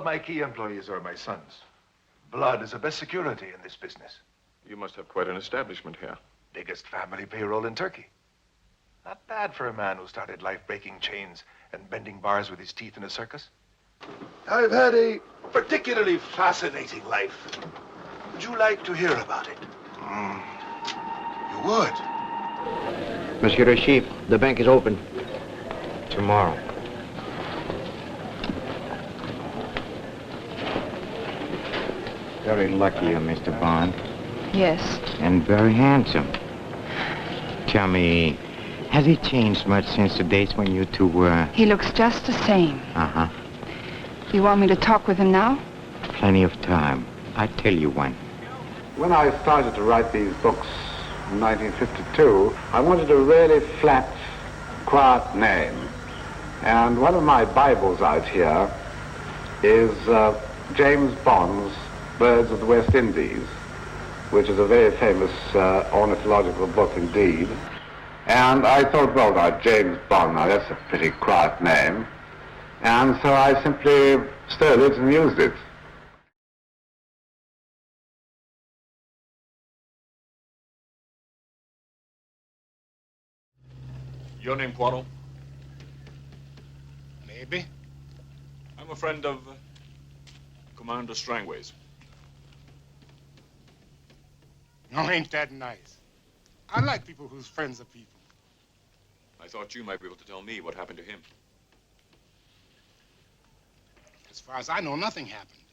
of my key employees are my sons. Blood is the best security in this business. You must have quite an establishment here. Biggest family payroll in Turkey. Not bad for a man who started life breaking chains and bending bars with his teeth in a circus. I've had a particularly fascinating life. Would you like to hear about it? You would? Monsieur LeChiffre, the bank is open. Tomorrow. Very lucky, Mr. Bond. Yes. And very handsome. Tell me, has he changed much since the days when you two were... He looks just the same. Uh-huh. You want me to talk with him now? Plenty of time. I'll tell you when. When I started to write these books in 1952, I wanted a really flat, quiet name. And one of my Bibles out here is James Bond's Birds of the West Indies, which is a very famous ornithological book indeed. And I thought, well, now, James Bond, now that's a pretty quiet name. And so I simply stole it and used it. Your name, Quarrel? Maybe. I'm a friend of Commander Strangways. No, ain't that nice? I like people whose friends are people. I thought you might be able to tell me what happened to him. As far as I know, nothing happened.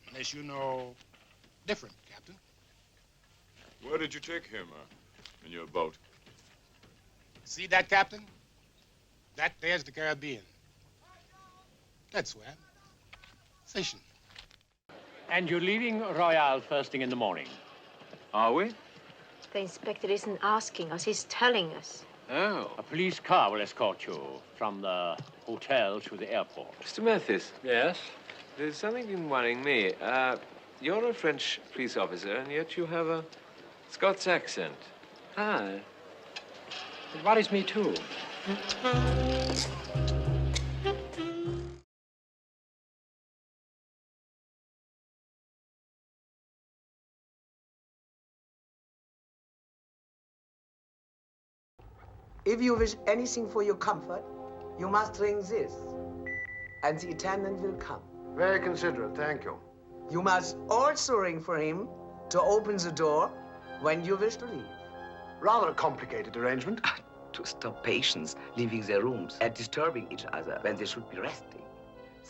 Unless you know different, Captain. Where did you take him in your boat? See that, Captain? That there's the Caribbean. That's where. Fishing. And you're leaving Royale first thing in the morning. Are we? The inspector isn't asking us, he's telling us. Oh. A police car will escort you from the hotel to the airport. Mr. Mathis. Yes? There's something been worrying me. You're a French police officer, and yet you have a Scots accent. Ah. It worries me, too. If you wish anything for your comfort, you must ring this, and the attendant will come. Very considerate, thank you. You must also ring for him to open the door when you wish to leave. Rather a complicated arrangement. To stop patients leaving their rooms and disturbing each other when they should be resting.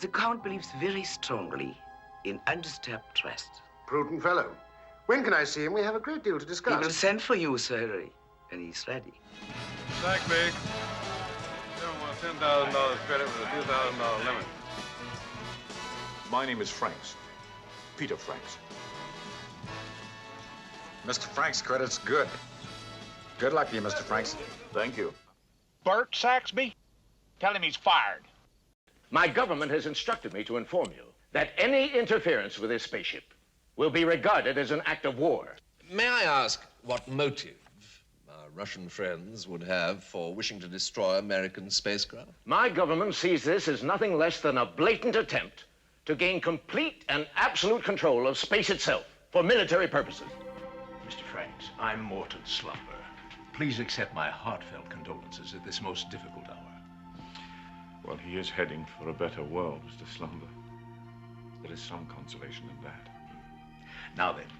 The Count believes very strongly in undisturbed rest. Prudent fellow. When can I see him? We have a great deal to discuss. He will send for you, Sir, when he's ready. Saxby, give him a $10,000 credit with a $2,000 limit. My name is Franks. Peter Franks. Mr. Franks' credit's good. Good luck to you, Mr. Franks. Thank you. Bert Saxby? Tell him he's fired. My government has instructed me to inform you that any interference with this spaceship will be regarded as an act of war. May I ask what motive our Russian friends would have for wishing to destroy American spacecraft? My government sees this as nothing less than a blatant attempt to gain complete and absolute control of space itself for military purposes. Mr. Franks, I'm Morton Slumber. Please accept my heartfelt condolences at this most difficult hour. Well, he is heading for a better world, Mr. Slumber. There is some consolation in that. Now then,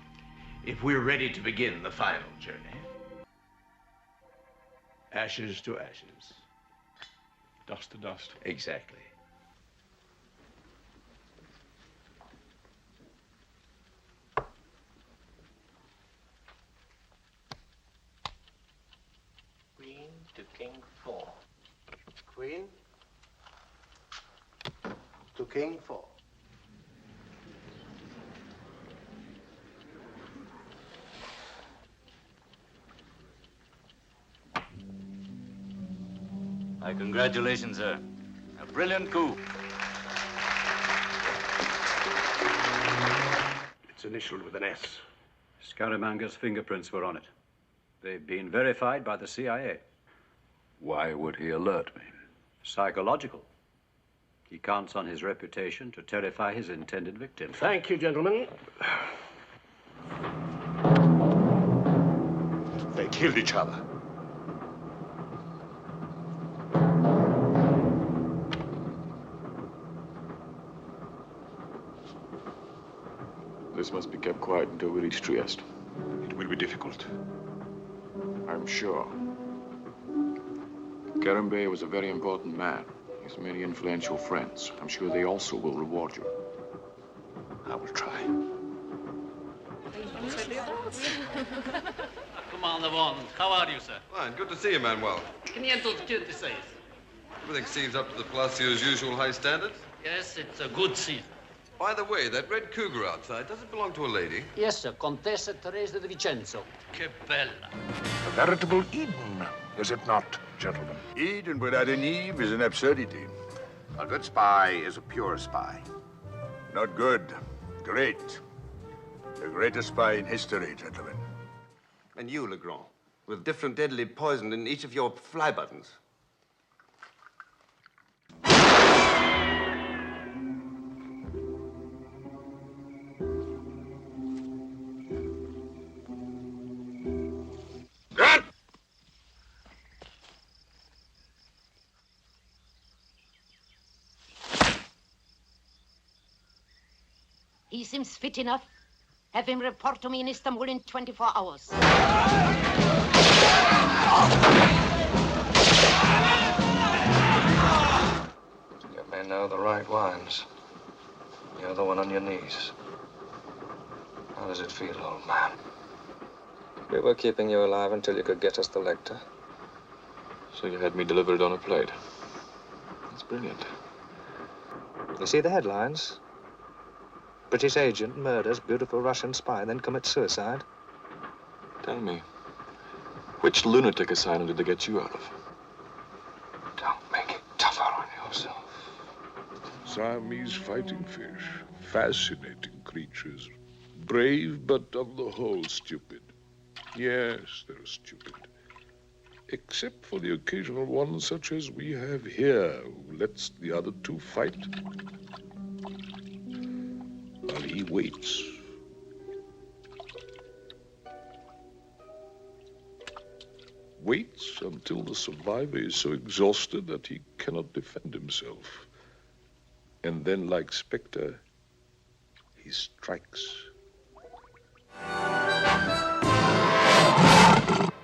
if we're ready to begin the final journey. Ashes to ashes. Dust to dust. Exactly. Queen to King 4. Queen to King 4. My congratulations, sir. A brilliant coup. It's initialed with an S. Scaramanga's fingerprints were on it. They've been verified by the CIA. Why would he alert me? Psychological. He counts on his reputation to terrify his intended victim. Thank you, gentlemen. They killed each other. This must be kept quiet until we reach Trieste. It will be difficult. I'm sure. Kerim Bey was a very important man. He has many influential friends. I'm sure they also will reward you. I will try. Commander Bond, how are you, sir? Fine, good to see you, Manuel. 526. Everything seems up to the Palacio's usual high standards. Yes, it's a good season. By the way, that red cougar outside, does it belong to a lady? Yes, sir. Contessa Teresa de Vicenzo. Che bella. A veritable Eden, is it not, gentlemen? Eden without an Eve is an absurdity. A good spy is a pure spy. Not good, great. The greatest spy in history, gentlemen. And you, LeGrande, with different deadly poison in each of your fly buttons. He seems fit enough. Have him report to me in Istanbul in 24 hours. You may know the right wines. You're the one on your knees. How does it feel, old man? We were keeping you alive until you could get us the lector. So you had me delivered on a plate. That's brilliant. You see the headlines? British agent murders beautiful Russian spy, then commits suicide. Tell me, which lunatic asylum did they get you out of? Don't make it tougher on yourself. Siamese fighting fish. Fascinating creatures. Brave, but on the whole stupid. Yes, they're stupid. Except for the occasional one such as we have here, who lets the other two fight. While he waits. Waits until the survivor is so exhausted that he cannot defend himself. And then, like Spectre, he strikes.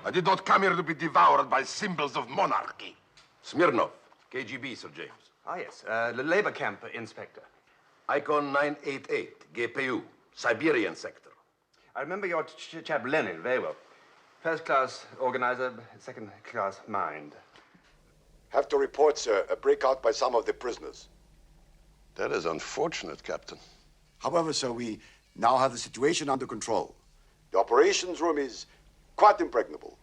I did not come here to be devoured by symbols of monarchy. Smirnov, KGB, Sir James. Ah, yes. The labor camp, Inspector. Icon 988, GPU, Siberian sector. I remember your chap Lenin very well. First class organizer, second class mind. Have to report, sir, a breakout by some of the prisoners. That is unfortunate, Captain. However, sir, we now have the situation under control. The operations room is quite impregnable.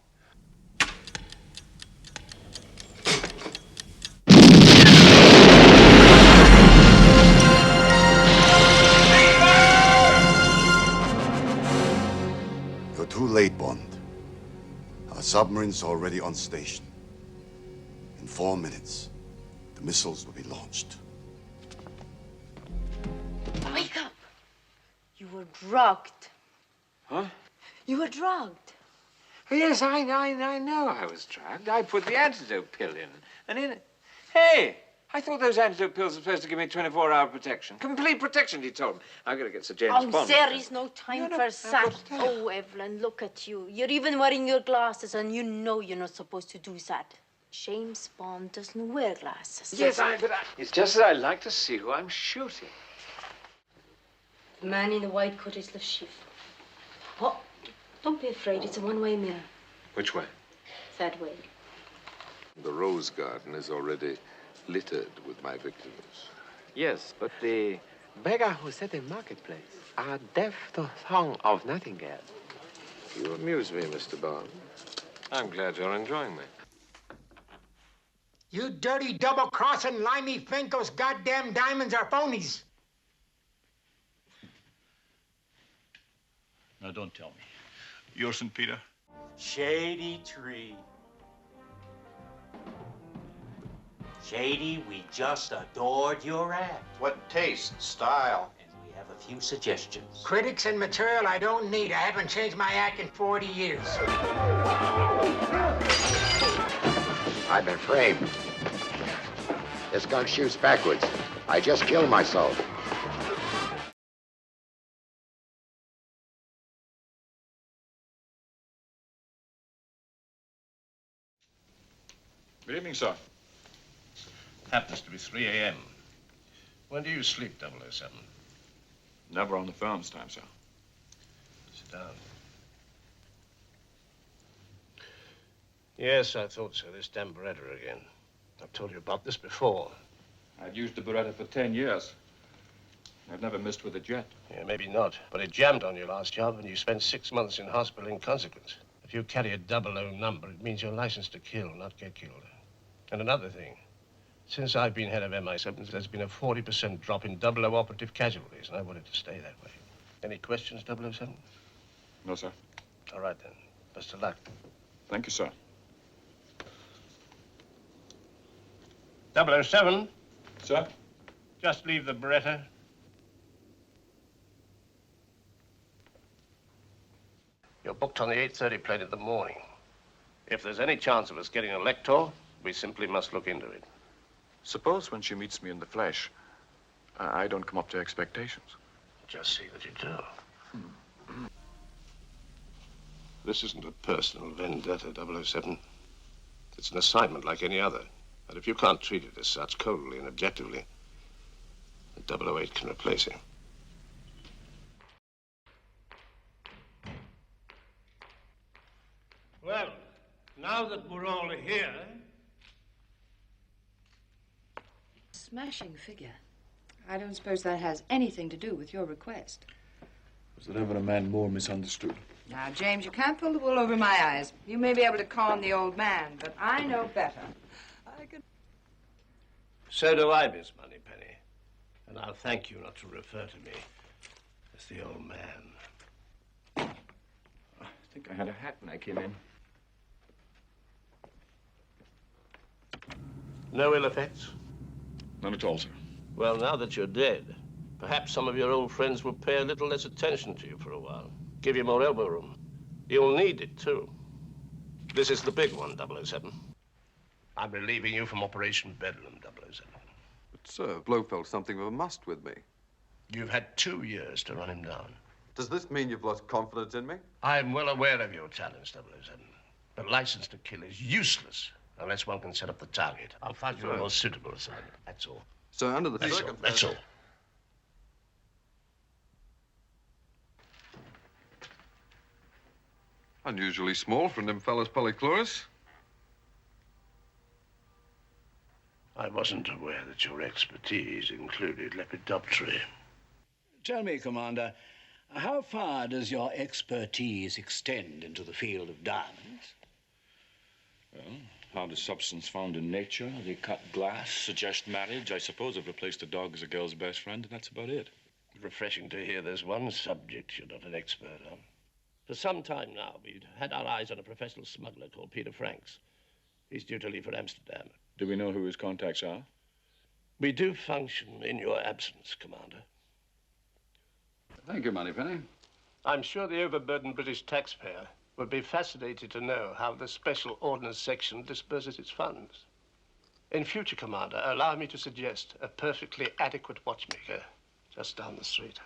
You're too late, Bond. Our submarine's already on station. In 4 minutes, the missiles will be launched. Wake up! You were drugged. Huh? You were drugged. Yes, I know I was drugged. I put the antidote pill in. And in it... Hey! I thought those antidote pills were supposed to give me 24-hour protection. Complete protection, he told me. I'm going to get Sir James Oh, Bond. there is no time for that. Oh, Evelyn, look at you. You're even wearing your glasses, and you know you're not supposed to do that. James Bond doesn't wear glasses. Yes, but it's just that I like to see who I'm shooting. The man in the white coat is LeChiffre. Oh, don't be afraid. It's a one-way mirror. Which way? That way. The rose garden is already littered with my victims. Yes, but the beggar who sat in marketplace are deaf to song of nightingale. You amuse me, Mr. Bond. I'm glad you're enjoying me. You dirty double-crossing limey think those goddamn diamonds are phonies. Now, don't tell me. You're St. Peter? Shady tree. Shady, we just adored your act. What taste, style. And we have a few suggestions. Critics and material I don't need. I haven't changed my act in 40 years. I've been framed. This gun shoots backwards. I just killed myself. Good evening, sir. Happens to be 3 a.m. When do you sleep, 007? Never on the firm's time, sir. Sit down. Yes, I thought so. This damn Beretta again. I've told you about this before. I've used the Beretta for 10 years. I've never missed with a jet. Yeah, maybe not. But it jammed on your last job, and you spent 6 months in hospital in consequence. If you carry a 00 number, it means you're licensed to kill, not get killed. And another thing. Since I've been head of MI7, there's been a 40% drop in 00 operative casualties, and I want it to stay that way. Any questions, 007? No, sir. All right, then. Best of luck. Thank you, sir. 007? Sir? Just leave the Beretta. You're booked on the 8:30 plane in the morning. If there's any chance of us getting a lector, we simply must look into it. Suppose when she meets me in the flesh, I don't come up to expectations. Just see that you do. This isn't a personal vendetta, 007. It's an assignment like any other. And if you can't treat it as such coldly and objectively, the 008 can replace him. Well, now that we're all here... Smashing figure. I don't suppose that has anything to do with your request. Was there ever a man more misunderstood? Now, James, you can't pull the wool over my eyes. You may be able to calm the old man, but I know better. So do I, Miss Moneypenny. And I'll thank you not to refer to me as the old man. I think I had a hat when I came in. No ill effects? None at all, sir. Well, now that you're dead, perhaps some of your old friends will pay a little less attention to you for a while. Give you more elbow room. You'll need it, too. This is the big one, 007. I'm relieving you from Operation Bedlam, 007. But, sir, Blofeld's something of a must with me. You've had 2 years to run him down. Does this mean you've lost confidence in me? I'm well aware of your talents, 007. The license to kill is useless unless one can set up the target. I'll find you a more suitable assignment, that's all. So under the circumstances... That's all. Unusually small for an Nymphalis polychlorus. I wasn't aware that your expertise included lepidoptery. Tell me, Commander, how far does your expertise extend into the field of diamonds? Well, hard as substance found in nature. They cut glass, suggest marriage. I suppose I've replaced a dog as a girl's best friend, and that's about it. Refreshing to hear there's one subject you're not an expert on. For some time now, we've had our eyes on a professional smuggler called Peter Franks. He's due to leave for Amsterdam. Do we know who his contacts are? We do function in your absence, Commander. Thank you, Moneypenny. I'm sure the overburdened British taxpayer would be fascinated to know how the Special Ordnance Section disperses its funds. In future, Commander, allow me to suggest a perfectly adequate watchmaker just down the street.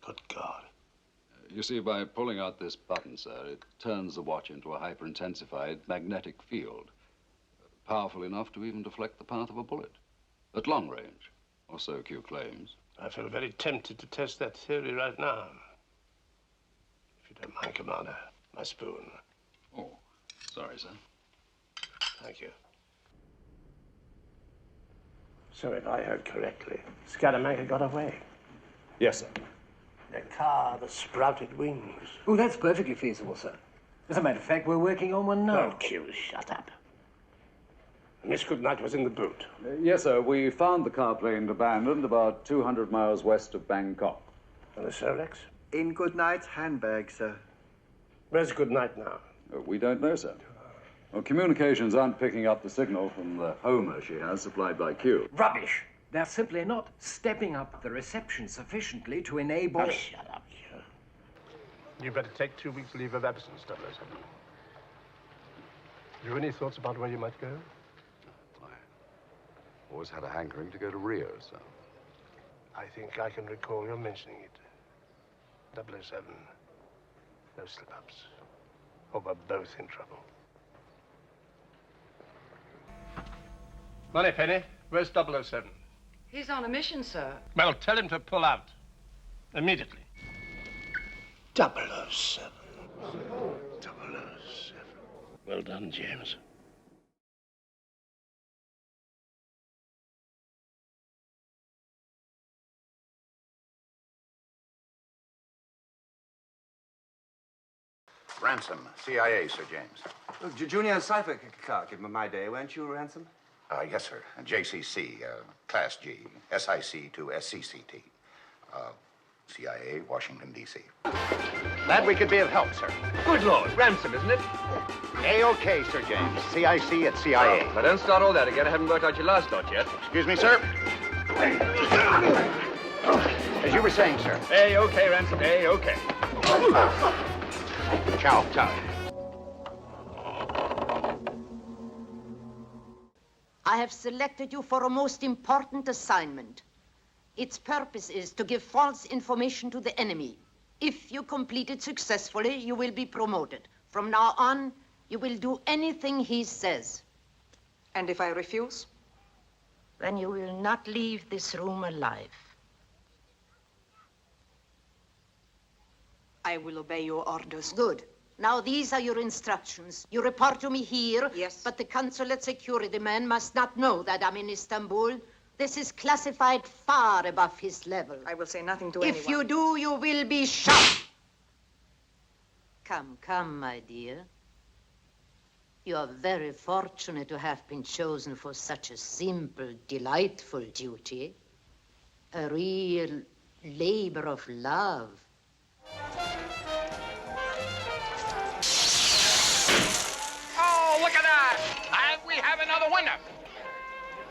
Good God. You see, by pulling out this button, sir, it turns the watch into a hyper-intensified magnetic field. Powerful enough to even deflect the path of a bullet. At long range, or so Q claims. I feel very tempted to test that theory right now. If you don't mind, Commander, my spoon. Oh, sorry, sir. Thank you. So if I heard correctly, Scaramanga got away. Yes, sir. The car that sprouted wings. Oh, that's perfectly feasible, sir. As a matter of fact, we're working on one now. Oh, Q, shut up. Miss Goodnight was in the boot. Yes, sir. We found the car plane abandoned about 200 miles west of Bangkok. And the Solex? In Goodnight's handbag, sir. Where's Goodnight now? We don't know, sir. Well, communications aren't picking up the signal from the Homer she has supplied by Q. Rubbish! They're simply not stepping up the reception sufficiently to enable... Oh, shut up, you. You better take 2 weeks' leave of absence, 007. Have you any thoughts about where you might go? Always had a hankering to go to Rio, so. I think I can recall your mentioning it. 007. No slip-ups. Or we're both in trouble. Moneypenny, where's 007? He's on a mission, sir. Well, tell him to pull out. Immediately. 007. 007. Well done, James. Ransom, CIA, Sir James. Look, junior cipher clerk in my day, weren't you, Ransom? Yes, sir. JCC, Class G, SIC to SCCT. CIA, Washington, D.C. Glad we could be of help, sir. Good Lord, Ransom, isn't it? A-OK, Sir James. CIC at CIA. Well, don't start all that again. I haven't worked out your last lot yet. Excuse me, sir. As you were saying, sir. A-OK, Ransom, A-OK. Ciao. Ciao. I have selected you for a most important assignment. Its purpose is to give false information to the enemy. If you complete it successfully, you will be promoted. From now on, you will do anything he says. And if I refuse? Then you will not leave this room alive. I will obey your orders. Good. Now, these are your instructions. You report to me here. Yes. But the consulate security man must not know that I'm in Istanbul. This is classified far above his level. I will say nothing to anyone. If you do, you will be shot. Come, my dear. You are very fortunate to have been chosen for such a simple, delightful duty. A real labor of love. Oh, look at that! And we have another winner.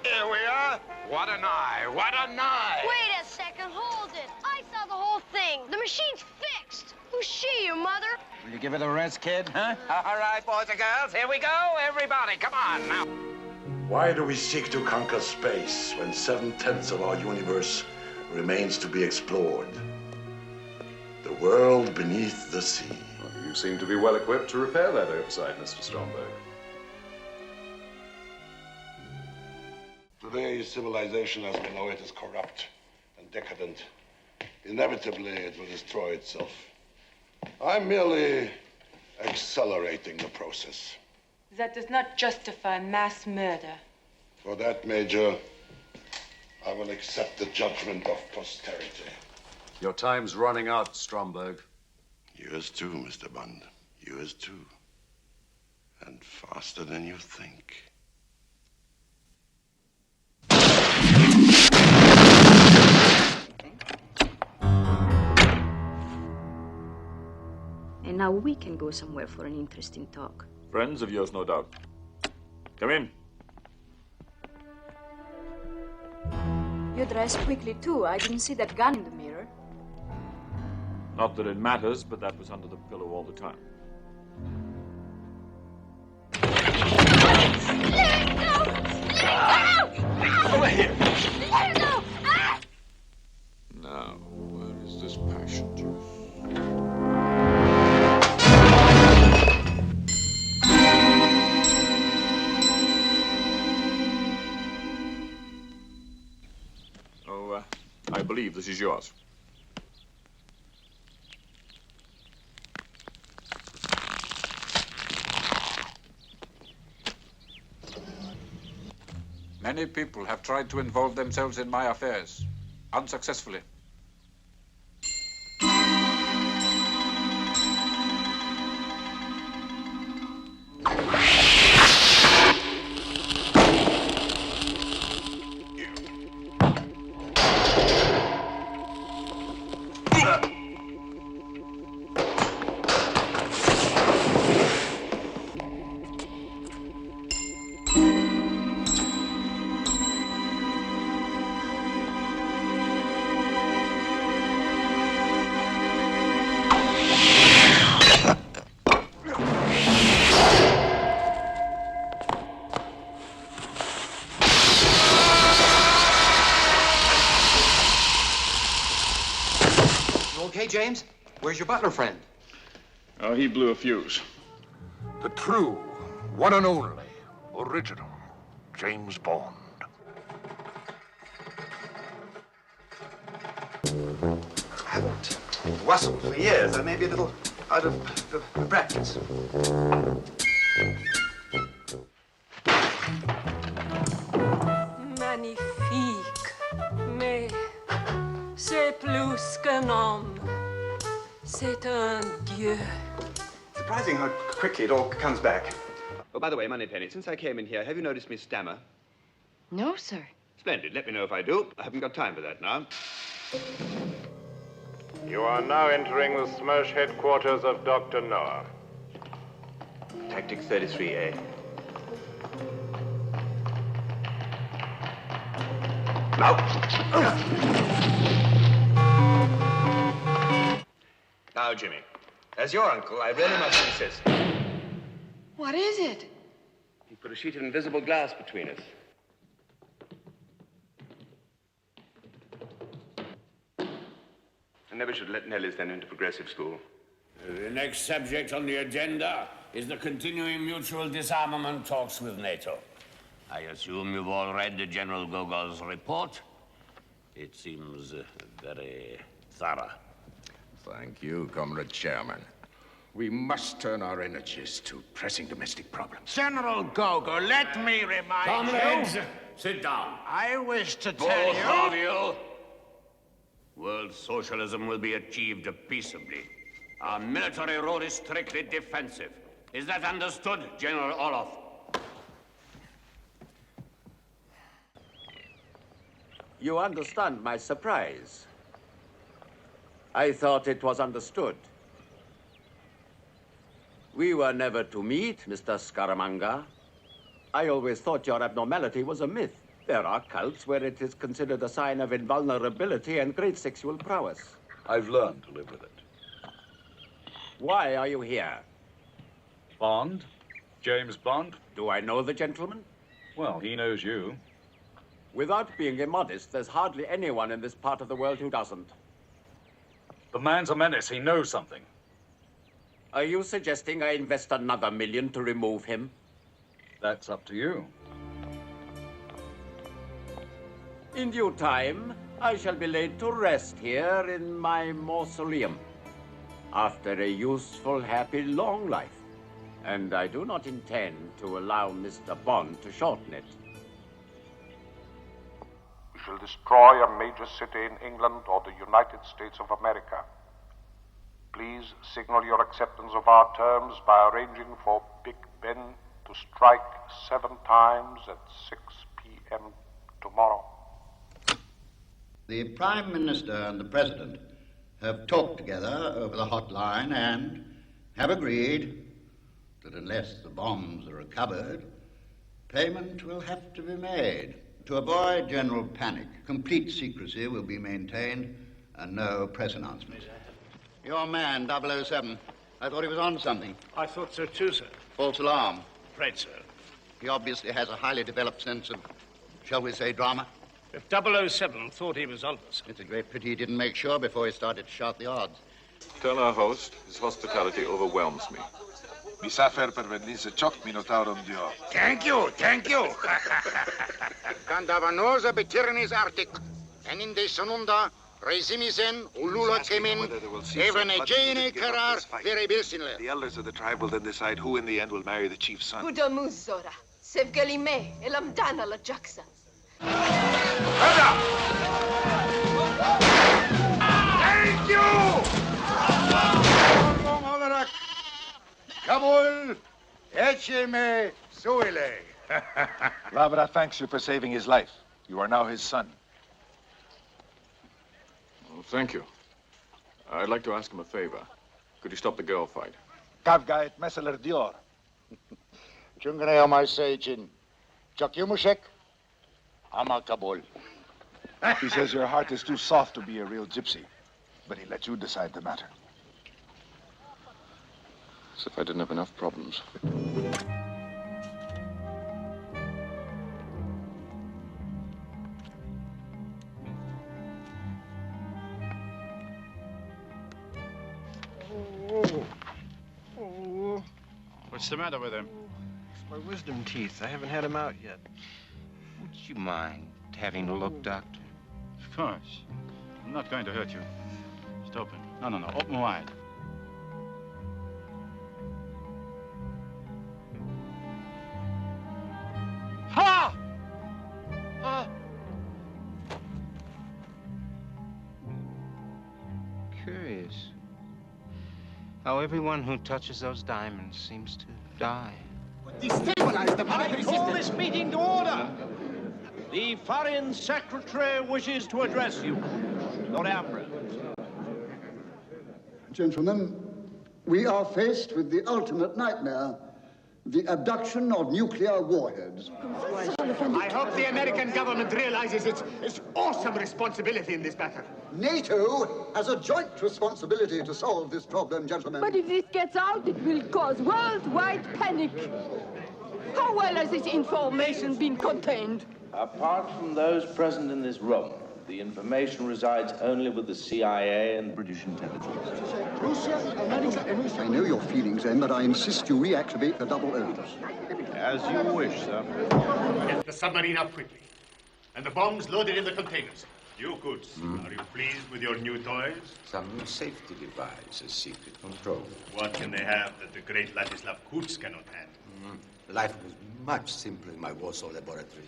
Here we are. What an eye, what an eye. Wait a second, hold it. I saw the whole thing. The machine's fixed. Who's she, your mother? Will you give her the rest, kid, huh? All right, boys and girls, here we go. Everybody, come on now. Why do we seek to conquer space when 7/10 of our universe remains to be explored? The world beneath the sea. Well, you seem to be well equipped to repair that oversight, Mr. Stromberg. Today's civilization as we know it is corrupt and decadent. Inevitably, it will destroy itself. I'm merely accelerating the process. That does not justify mass murder. For that, Major, I will accept the judgment of posterity. Your time's running out, Stromberg. Yours too, Mr. Bunt. Yours too. And faster than you think. And now we can go somewhere for an interesting talk. Friends of yours, no doubt. Come in. You dressed quickly, too. I didn't see that gun in the mirror. Not that it matters, but that was under the pillow all the time. Let it go! Let it go! Over here! Let it go! Ah! Now, where is this passion juice? I believe this is yours. Many people have tried to involve themselves in my affairs, unsuccessfully. okay, James? Where's your butler friend? Oh, he blew a fuse. The true, one and only, original James Bond. I haven't whistled for years. I may be a little out of practice. Magnifique. Mais c'est plus qu'un homme. C'est un dieu. Surprising how quickly it all comes back. Oh, by the way, Moneypenny, since I came in here, have you noticed me stammer? No, sir. Splendid. Let me know if I do. I haven't got time for that now. You are now entering the Smersh headquarters of Dr. Noah. Tactic 33A. Now. Now, Jimmy, as your uncle, I really must insist. What is it? You put a sheet of invisible glass between us. I never should let Nellie send him to progressive school. The next subject on the agenda is the continuing mutual disarmament talks with NATO. I assume you've all read General Gogol's report. It seems very thorough. Thank you, Comrade Chairman. We must turn our energies to pressing domestic problems. General Gogol, let me remind Comrades, sit down. I wish to tell Both you... of you. World socialism will be achieved peaceably. Our military role is strictly defensive. Is that understood, General Orloff? You understand my surprise. I thought it was understood. We were never to meet, Mr. Scaramanga. I always thought your abnormality was a myth. There are cults where it is considered a sign of invulnerability and great sexual prowess. I've learned to live with it. Why are you here? Bond? James Bond? Do I know the gentleman? Well, he knows you. Without being immodest, there's hardly anyone in this part of the world who doesn't. The man's a menace. He knows something. Are you suggesting I invest another $1 million to remove him? That's up to you. In due time, I shall be laid to rest here in my mausoleum. After a useful, happy, long life. And I do not intend to allow Mr. Bond to shorten it. We shall destroy a major city in England or the United States of America. Please signal your acceptance of our terms by arranging for Big Ben to strike 7 times at 6 p.m. tomorrow. The Prime Minister and the President have talked together over the hotline and have agreed that unless the bombs are recovered, payment will have to be made. To avoid general panic, complete secrecy will be maintained and no press announcements. Your man, 007, I thought he was on something. I thought so too, sir. False alarm. Afraid so. He obviously has a highly developed sense of, shall we say, drama. If 007 thought he was onto something. It's a great pity he didn't make sure before he started to shout the odds. Tell our host his hospitality overwhelms me. Misafer pervedlise chok minotaurum dio. Thank you, thank you. Candavanosa betirnis artic, and in de sonunda resimisen ulula kemin, evrenegene karar verebilsinle. The elders of the tribe will then decide who in the end will marry the chief's son. Kudamuz Zora, Sevgalime, Elamdana la Jackson. Thank you! Kabul, Echeme, Suile. Lavra thanks you for saving his life. You are now his son. Oh, thank you. I'd like to ask him a favor. Could you stop the girl fight? Kavga et meseler dior. Chungreo my sagin. Chokumushek, Ama Kabul. He says your heart is too soft to be a real gypsy, but he let you decide the matter. As if I didn't have enough problems. What's the matter with him? It's my wisdom teeth. I haven't had them out yet. Would you mind having a look, Doctor? Of course. I'm not going to hurt you. Just open. No. Open wide. Ha! Curious. How everyone who touches those diamonds seems to die. Destabilize the public resistance. I call this meeting to order. The Foreign Secretary wishes to address you. Lorre. Gentlemen, we are faced with the ultimate nightmare, the abduction of nuclear warheads. I hope the American government realizes its awesome responsibility in this battle. NATO has a joint responsibility to solve this problem, gentlemen. But if this gets out, it will cause worldwide panic. How well has this information been contained? Apart from those present in this room, the information resides only with the CIA and British intelligence. I know your feelings, then, but I insist you reactivate the double O's. As you wish, sir. Get the submarine up quickly. And the bombs loaded in the containers. You goods, are you pleased with your new toys? Some new safety device, a secret control. What can they have that the great Ladislav Kutz cannot have? Life was much simpler in my Warsaw laboratory.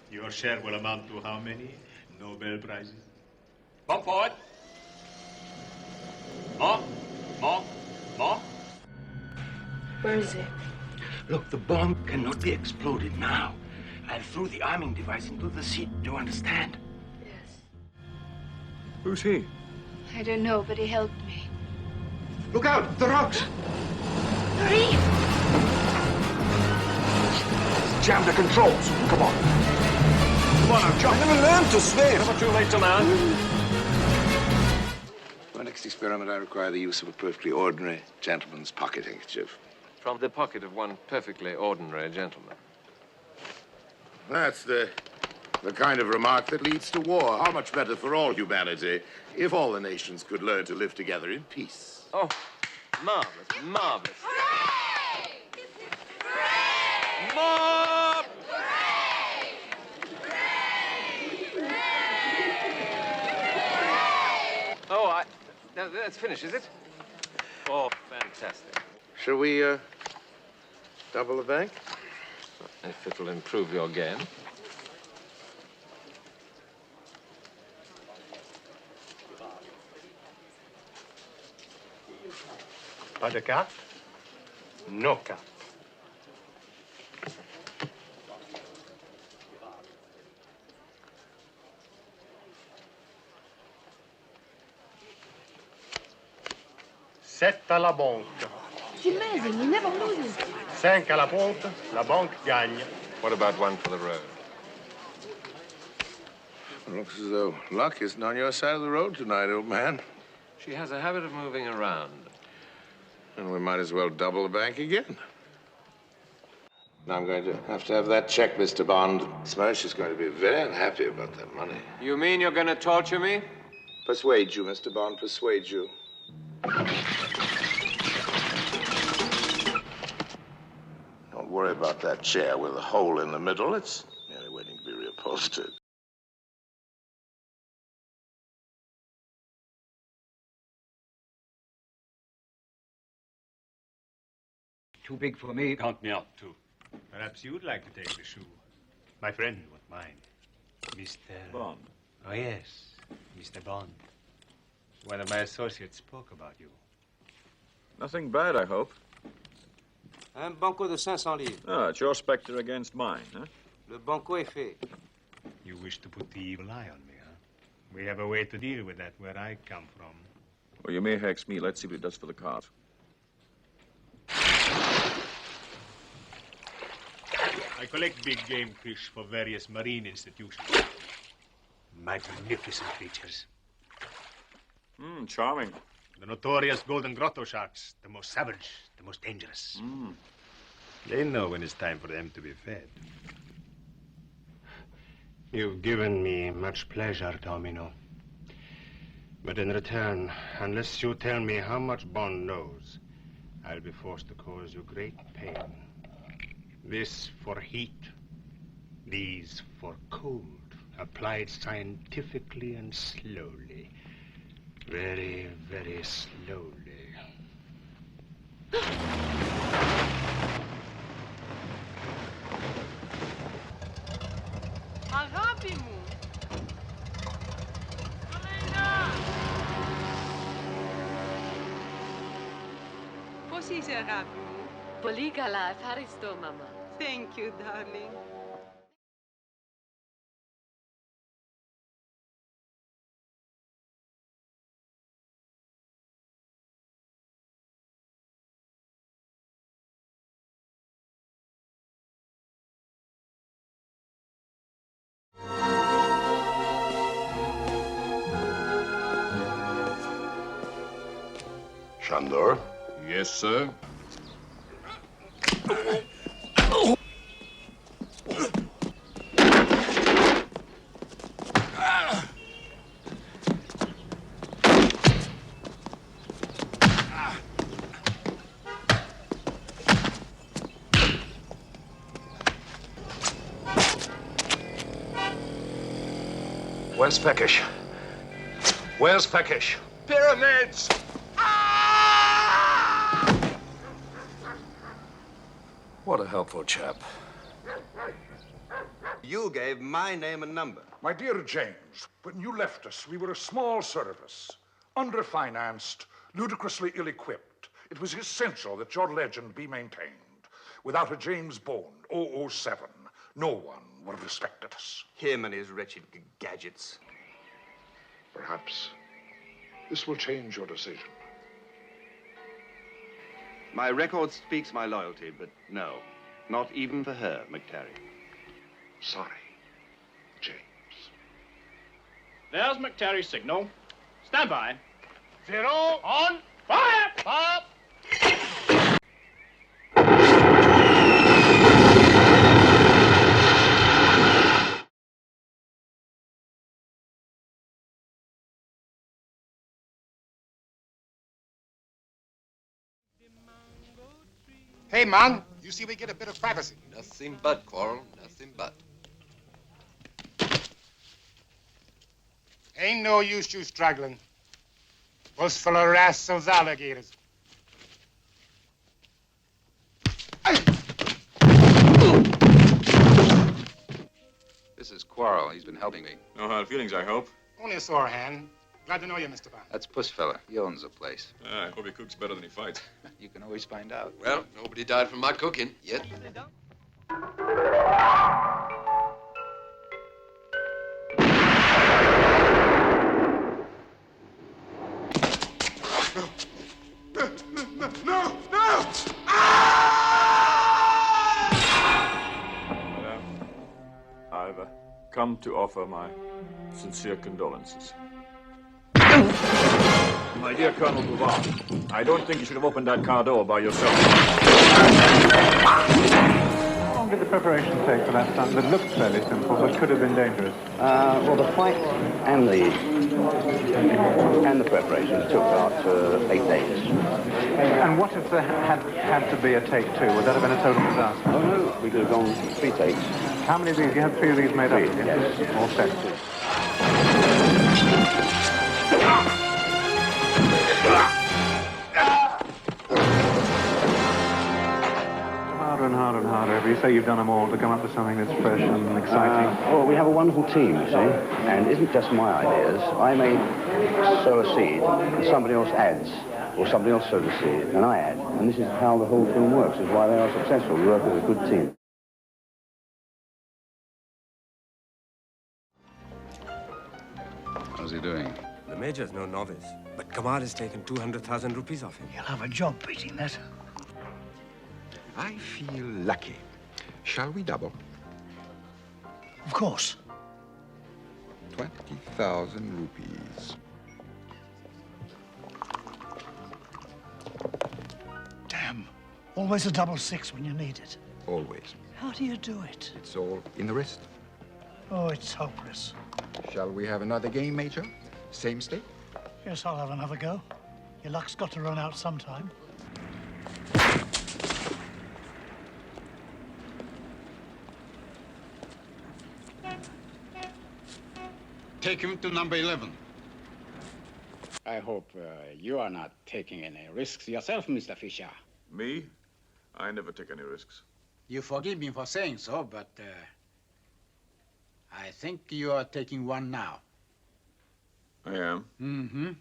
Your share will amount to how many Nobel Prizes? Bump forward. More. Where is he? Look, the bomb cannot be exploded now. I threw the arming device into the sea. Do you understand? Yes. Who's he? I don't know, but he helped me. Look out! The rocks! Jam the controls. Come on. Come on now, jump. I never learned to swim. Never too late to learn. For my next experiment, I require the use of a perfectly ordinary gentleman's pocket handkerchief. From the pocket of one perfectly ordinary gentleman. That's the kind of remark that leads to war. How much better for all humanity if all the nations could learn to live together in peace. Oh, marvelous, marvelous. Hooray! Mob! Oh, now that's finished, is it? Oh, fantastic. Shall we, double the bank? If it'll improve your game. Pas de carte? No carte. Sept à la banque. It's amazing. He never loses. 5 à la ponte, la banque gagne. What about one for the road? It looks as though luck isn't on your side of the road tonight, old man. She has a habit of moving around. And we might as well double the bank again. Now I'm going to have that check, Mr. Bond. Smirch is going to be very unhappy about that money. You mean you're going to torture me? Persuade you, Mr. Bond, persuade you. Don't worry about that chair with a hole in the middle. It's merely waiting to be reupholstered. Too big for me. Count me out, too. Perhaps you'd like to take the shoe. My friend won't mind. Mr. Bond. Oh, yes. Mr. Bond. One of my associates spoke about you. Nothing bad, I hope. Un banco de 500 livres. Ah, it's your spectre against mine, huh? Le banco est fait. You wish to put the evil eye on me, huh? We have a way to deal with that where I come from. Well, you may hex me. Let's see what it does for the cause. I collect big game fish for various marine institutions. Magnificent creatures. Charming. The notorious golden grotto sharks, the most savage, the most dangerous. They know when it's time for them to be fed. You've given me much pleasure, Domino. But in return, unless you tell me how much Bond knows, I'll be forced to cause you great pain. This for heat, these for cold, applied scientifically and slowly. Very, very slowly. Arabimu. Πώς είσαι, αγάπη μου? Πολύ καλά, ευχαριστώ, μαμά. Thank you, darling. Shandor? Yes, sir. Where's Fekish? Where's Fekish? Pyramids! What a helpful chap. You gave my name and number. My dear James, when you left us, we were a small service, underfinanced, ludicrously ill-equipped. It was essential that your legend be maintained. Without a James Bond, 007, no one would have respected us. Him and his wretched gadgets. Perhaps this will change your decision. My record speaks my loyalty, but no, not even for her, McTarry. Sorry, James. There's McTarry's signal. Stand by. 0 on fire! Fire! Hey, man, you see we get a bit of privacy. Nothing but, Quarrel, nothing but. Ain't no use you struggling. Bus full of rats, those alligators. This is Quarrel. He's been helping me. No hard feelings, I hope. Only a sore hand. Glad to know you, Mr. Bunt. That's Puss fella. He owns the place. I hope he cooks better than he fights. You can always find out. Well, nobody died from my cooking yet. No! I've come to offer my sincere condolences. My dear Colonel Bouvard, I don't think you should have opened that car door by yourself. How long did the preparation take for that stunt that looked fairly simple but could have been dangerous? Well, the fight and the preparations took about 8 days. And what if there had to be a take two? Would that have been a total disaster? Oh, no, we could have gone 3 takes. How many of these? You had 3 of these made up? Yes. All set. Harder and harder and harder. If you say you've done them all to come up with something that's fresh and exciting. Well, we have a wonderful team, you see, and it isn't just my ideas. I may sow a seed, and somebody else adds, or somebody else sows a seed, and I add. And this is how the whole film works. This is why they are successful. We work as a good team. How's he doing? The Major's no novice, but Cabot has taken 200,000 rupees off him. You'll have a job beating that. I feel lucky. Shall we double? Of course. 20,000 rupees. Damn. Always a double six when you need it. Always. How do you do it? It's all in the wrist. Oh, it's hopeless. Shall we have another game, Major? Same stake? Yes, I'll have another go. Your luck's got to run out sometime. Take him to number 11. I hope you are not taking any risks yourself, Mr. Fisher. Me? I never take any risks. You forgive me for saying so, but I think you are taking one now. I am. Mm-hmm.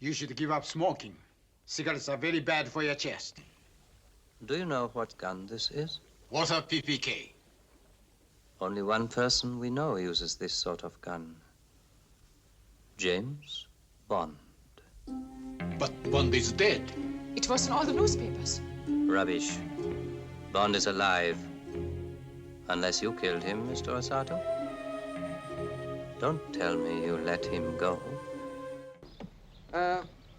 You should give up smoking. Cigarettes are very bad for your chest. Do you know what gun this is? Water PPK. Only one person we know uses this sort of gun. James Bond. But Bond is dead. It was in all the newspapers. Rubbish. Bond is alive. Unless you killed him, Mr. Osato. Don't tell me you let him go.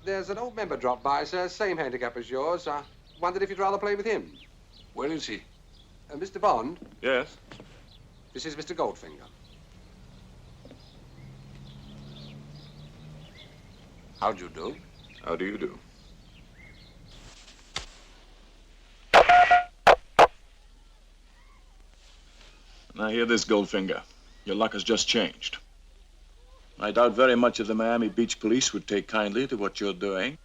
There's an old member dropped by, sir. Same handicap as yours. I wondered if you'd rather play with him. Where is he? Mr. Bond? Yes? This is Mr. Goldfinger. How do you do? How do you do? Now hear this, Goldfinger. Your luck has just changed. I doubt very much if the Miami Beach police would take kindly to what you're doing.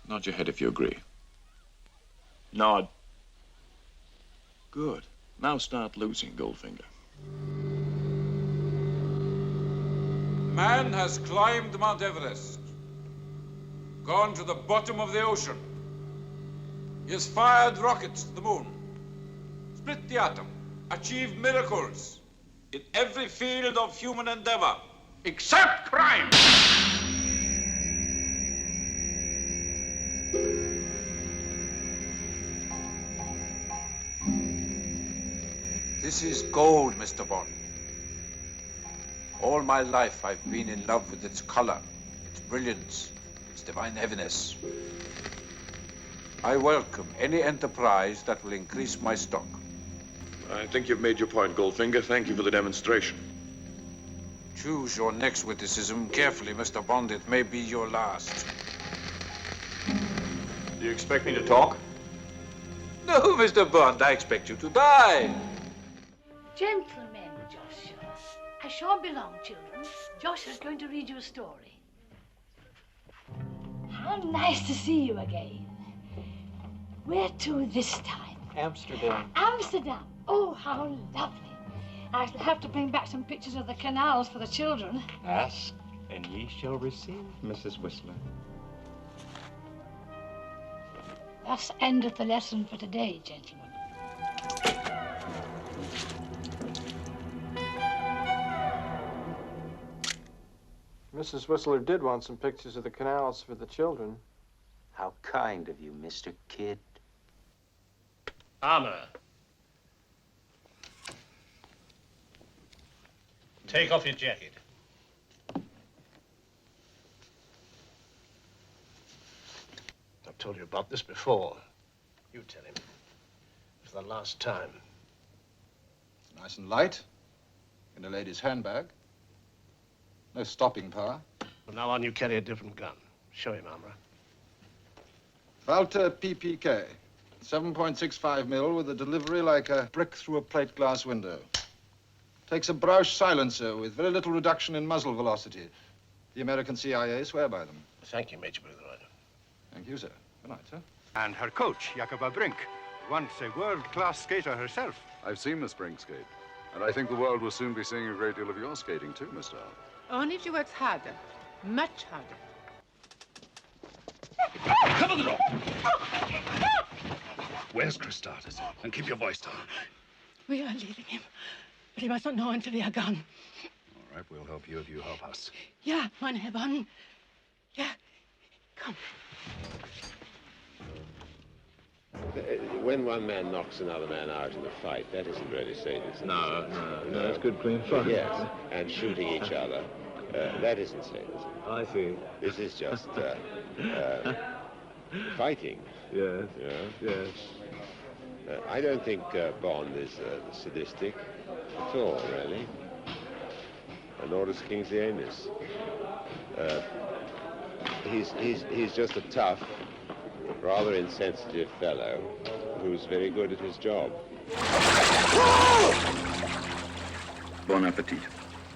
Nod your head if you agree. Nod. Good. Now start losing, Goldfinger. Man has climbed Mount Everest, gone to the bottom of the ocean. He has fired rockets to the moon, split the atom, achieved miracles in every field of human endeavor. Except crime! This is gold, Mr. Bond. All my life I've been in love with its color, its brilliance, its divine heaviness. I welcome any enterprise that will increase my stock. I think you've made your point, Goldfinger. Thank you for the demonstration. Choose your next witticism carefully, Mr. Bond. It may be your last. Do you expect me to talk? No, Mr. Bond, I expect you to die. Gentlemen, Joshua. I shan't be long, children. Joshua's going to read you a story. How nice to see you again. Where to this time? Amsterdam. Amsterdam. Oh, how lovely. I shall have to bring back some pictures of the canals for the children. Ask, and ye shall receive, Mrs. Whistler. Thus endeth the lesson for today, gentlemen. Mrs. Whistler did want some pictures of the canals for the children. How kind of you, Mr. Kidd. Armor. Take off your jacket. I've told you about this before. You tell him. For the last time. Nice and light. In a lady's handbag. No stopping power. From now on, you carry a different gun. Show him, Armor. Walter PPK. 7.65 mil with a delivery like a brick through a plate glass window. Takes a Brausch silencer with very little reduction in muzzle velocity. The American CIA swear by them. Thank you, Major Brotherhood. Thank you, sir. Good night, sir. And her coach, Jakoba Brink, once a world-class skater herself. I've seen Miss Brink skate, and I think the world will soon be seeing a great deal of your skating, too, Mr. Allen. Only if she works harder. Much harder. Cover the door! Where's Christatus? And keep your voice down. We are leaving him. But he must not know until we are gone. All right, we'll help you if you help us. Yeah, mein Herr Bond. Yeah, come. When one man knocks another man out in a fight, that isn't really sadism. No, it's good clean fun. Yes, and shooting each other, that isn't sadism. I see. This is just fighting. Yes, yes. I don't think Bond is sadistic at all, really. And nor does Kingsley Amis. He's just a tough, rather insensitive fellow who's very good at his job. Bon appetit.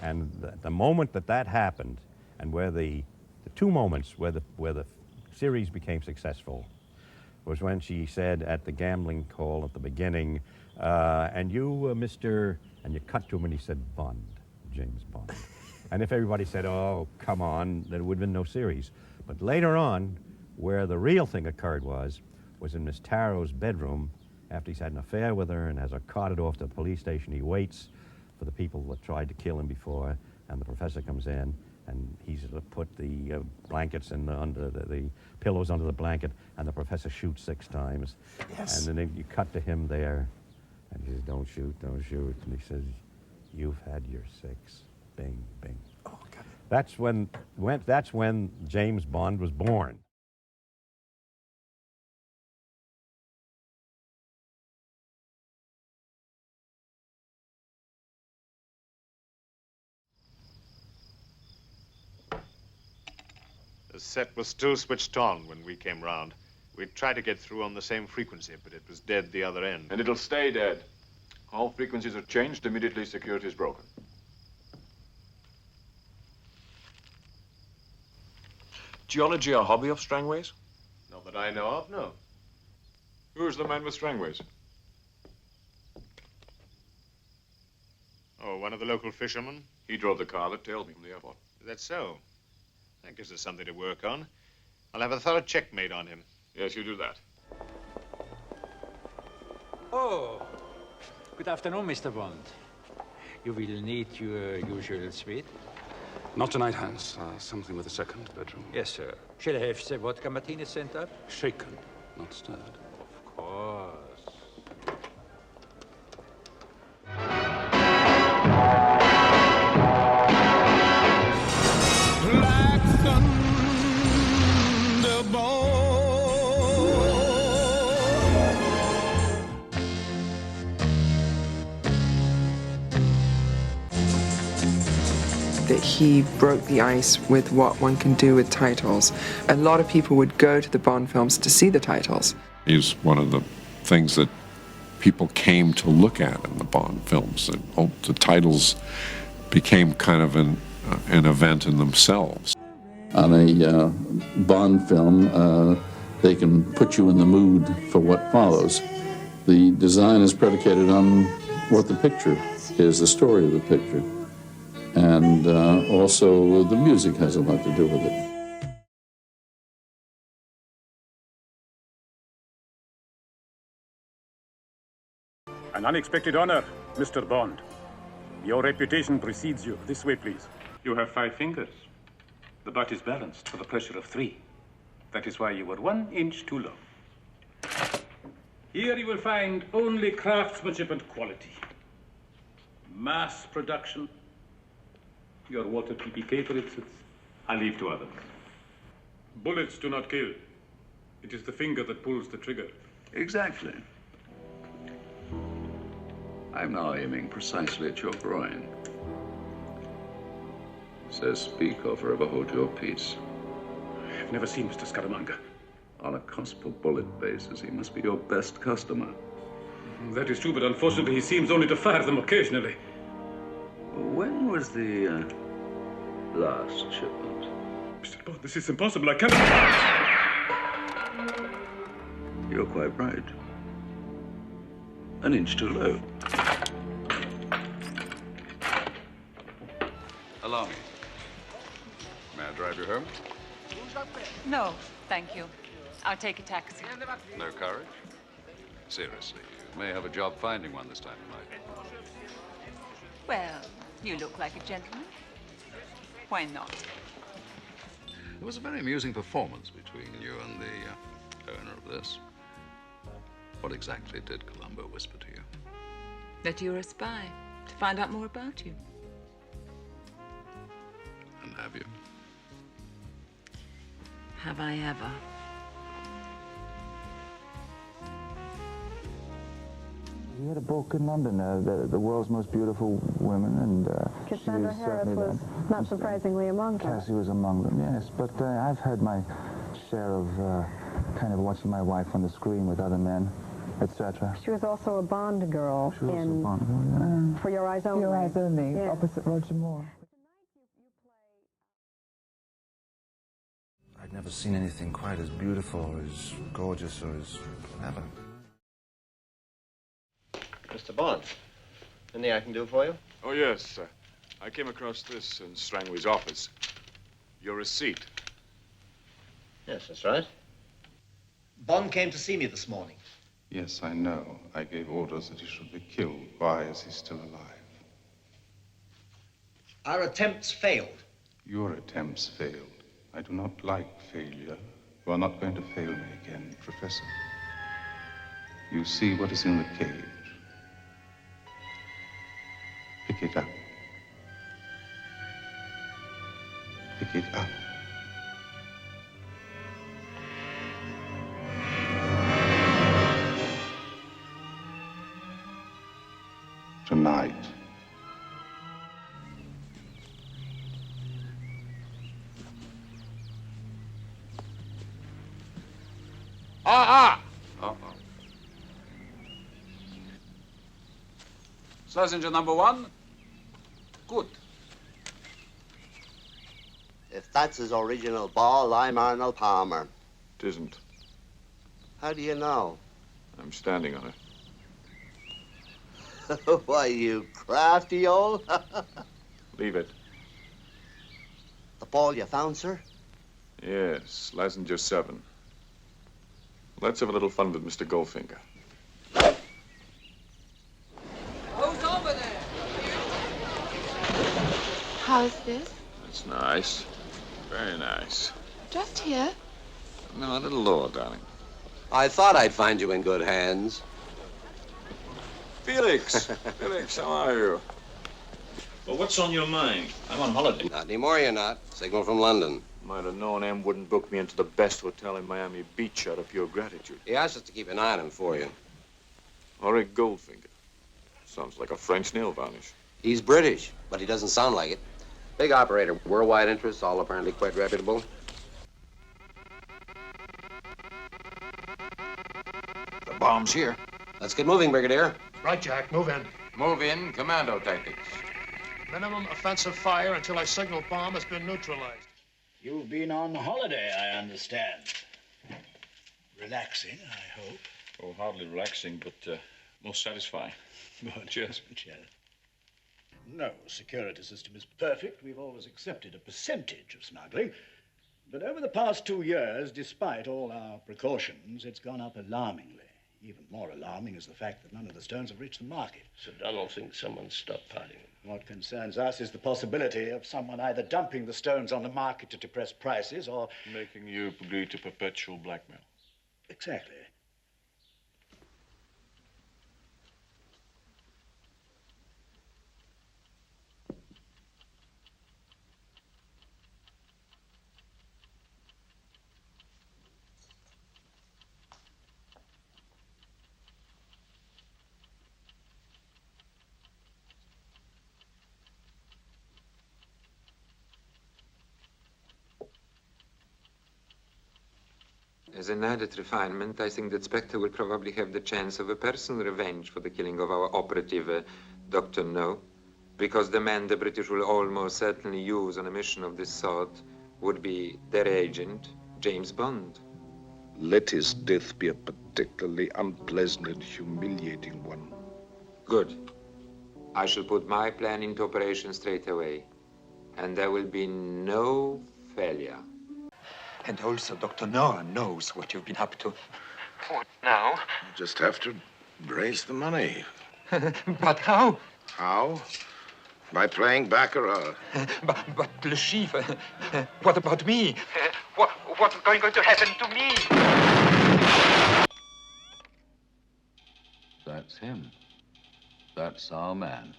And the moment that happened, and where the two moments where the series became successful, was when she said at the gambling call at the beginning, and you, Mr., and you cut to him and he said, Bond, James Bond. And if everybody said, oh, come on, there would have been no series. But later on, where the real thing occurred was in Miss Tarrow's bedroom, after he's had an affair with her and has her carted off to the police station. He waits for the people that tried to kill him before, and the professor comes in, and he's put the blankets under the pillows under the blanket, and the professor shoots 6 times. Yes. And then you cut to him there, and he says, don't shoot, don't shoot. And he says, you've had your 6. Bing, bing. Oh, God. That's when James Bond was born. The set was still switched on when we came round. We tried to get through on the same frequency, but it was dead the other end. And it'll stay dead. All frequencies are changed, immediately security is broken. Geology a hobby of Strangways? Not that I know of, no. Who's the man with Strangways? Oh, one of the local fishermen? He drove the car that tailed me from the airport. Is that so? That gives us something to work on. I'll have a thorough check made on him. Yes, you do that. Oh, good afternoon, Mr. Bond. You will need your usual suite. Not tonight, Hans. Something with a second bedroom. Yes, sir. Shall I have the vodka martini sent up? Shaken, not stirred. Of course. Black thunderbolt. That he broke the ice with what one can do with titles. A lot of people would go to the Bond films to see the titles. He's one of the things that people came to look at in the Bond films. The titles became kind of an event in themselves. On a Bond film, they can put you in the mood for what follows. The design is predicated on what the picture is, the story of the picture. And also the music has a lot to do with it. An unexpected honor, Mr. Bond. Your reputation precedes you. This way, please. You have 5 fingers. The butt is balanced for the pressure of 3. That is why you were 1 inch too low. Here you will find only craftsmanship and quality. Mass production. Your water PPK, for instance, I leave to others. Bullets do not kill. It is the finger that pulls the trigger. Exactly. I'm now aiming precisely at your groin. Says speak or forever hold your peace. I've never seen Mr. Scaramanga. On a cost per bullet basis, he must be your best customer. That is true, but unfortunately he seems only to fire them occasionally. When was the last shipment? Mr. Bond, this is impossible. I cannot... You're quite right. 1 inch too low. Allow me. May I drive you home? No, thank you. I'll take a taxi. No courage? Seriously, you may have a job finding one this time of night. Well, you look like a gentleman. Why not? It was a very amusing performance between you and the owner of this. What exactly did Colombo whisper to you? That you're a spy, to find out more about you. And have you? Have I ever? We had a book in London, the world's most beautiful women, and Cassandra Harris was not surprisingly among them. Cassie was among them, yes. But I've had my share of kind of watching my wife on the screen with other men, etc. She was also a Bond girl She was also in a Bond girl, yeah. For Your Eyes Only. For Your Eyes Only, Yeah. opposite Roger Moore. I'd never seen anything quite as beautiful or as gorgeous or as clever. Mr. Bond, anything I can do for you? Oh, yes. I came across this in Strangway's office. Your receipt. Yes, that's right. Bond came to see me this morning. Yes, I know. I gave orders that he should be killed. Why is he still alive? Our attempts failed. Your attempts failed. I do not like failure. You are not going to fail me again, Professor. You see what is in the cage. Pick it up. Pick it up. Tonight. Uh-oh. Passenger number 1. Good. If that's his original ball, I'm Arnold Palmer. It isn't. How do you know? I'm standing on it. Why, you crafty old... Leave it. The ball you found, sir? Yes, Lassinger 7. Let's have a little fun with Mr. Goldfinger. Who's over there? How's this? That's nice. Very nice. Just here? No, a little lower, darling. I thought I'd find you in good hands. Felix! Felix, how are you? Well, what's on your mind? I'm on holiday. Not anymore, you're not. Signal from London. Might have known M wouldn't book me into the best hotel in Miami Beach out of pure gratitude. He asked us to keep an eye on him for you. Henri Goldfinger. Sounds like a French nail varnish. He's British, but he doesn't sound like it. Big operator, worldwide interests, all apparently quite reputable. The bomb's here. Let's get moving, Brigadier. Right, Jack, move in. Move in, commando tactics. Minimum offensive fire until a signal bomb has been neutralized. You've been on holiday, I understand. Relaxing, I hope. Oh, hardly relaxing, but most satisfying. Cheers. Cheers. No security system is perfect. We've always accepted a percentage of smuggling. But over the past 2 years, despite all our precautions, it's gone up alarmingly. Even more alarming is the fact that none of the stones have reached the market. So Donald thinks someone's stockpiling them. What concerns us is the possibility of someone either dumping the stones on the market to depress prices or... Making you agree to perpetual blackmail. Exactly. As an added refinement, I think that Spectre will probably have the chance of a personal revenge for the killing of our operative, Dr. No, because the man the British will almost certainly use on a mission of this sort would be their agent, James Bond. Let his death be a particularly unpleasant and humiliating one. Good. I shall put my plan into operation straight away, and there will be no failure. And also, Dr. Noah knows what you've been up to. What now? You just have to raise the money. But how? How? By playing baccarat. But LeChiffre, what about me? What's going to happen to me? That's him. That's our man.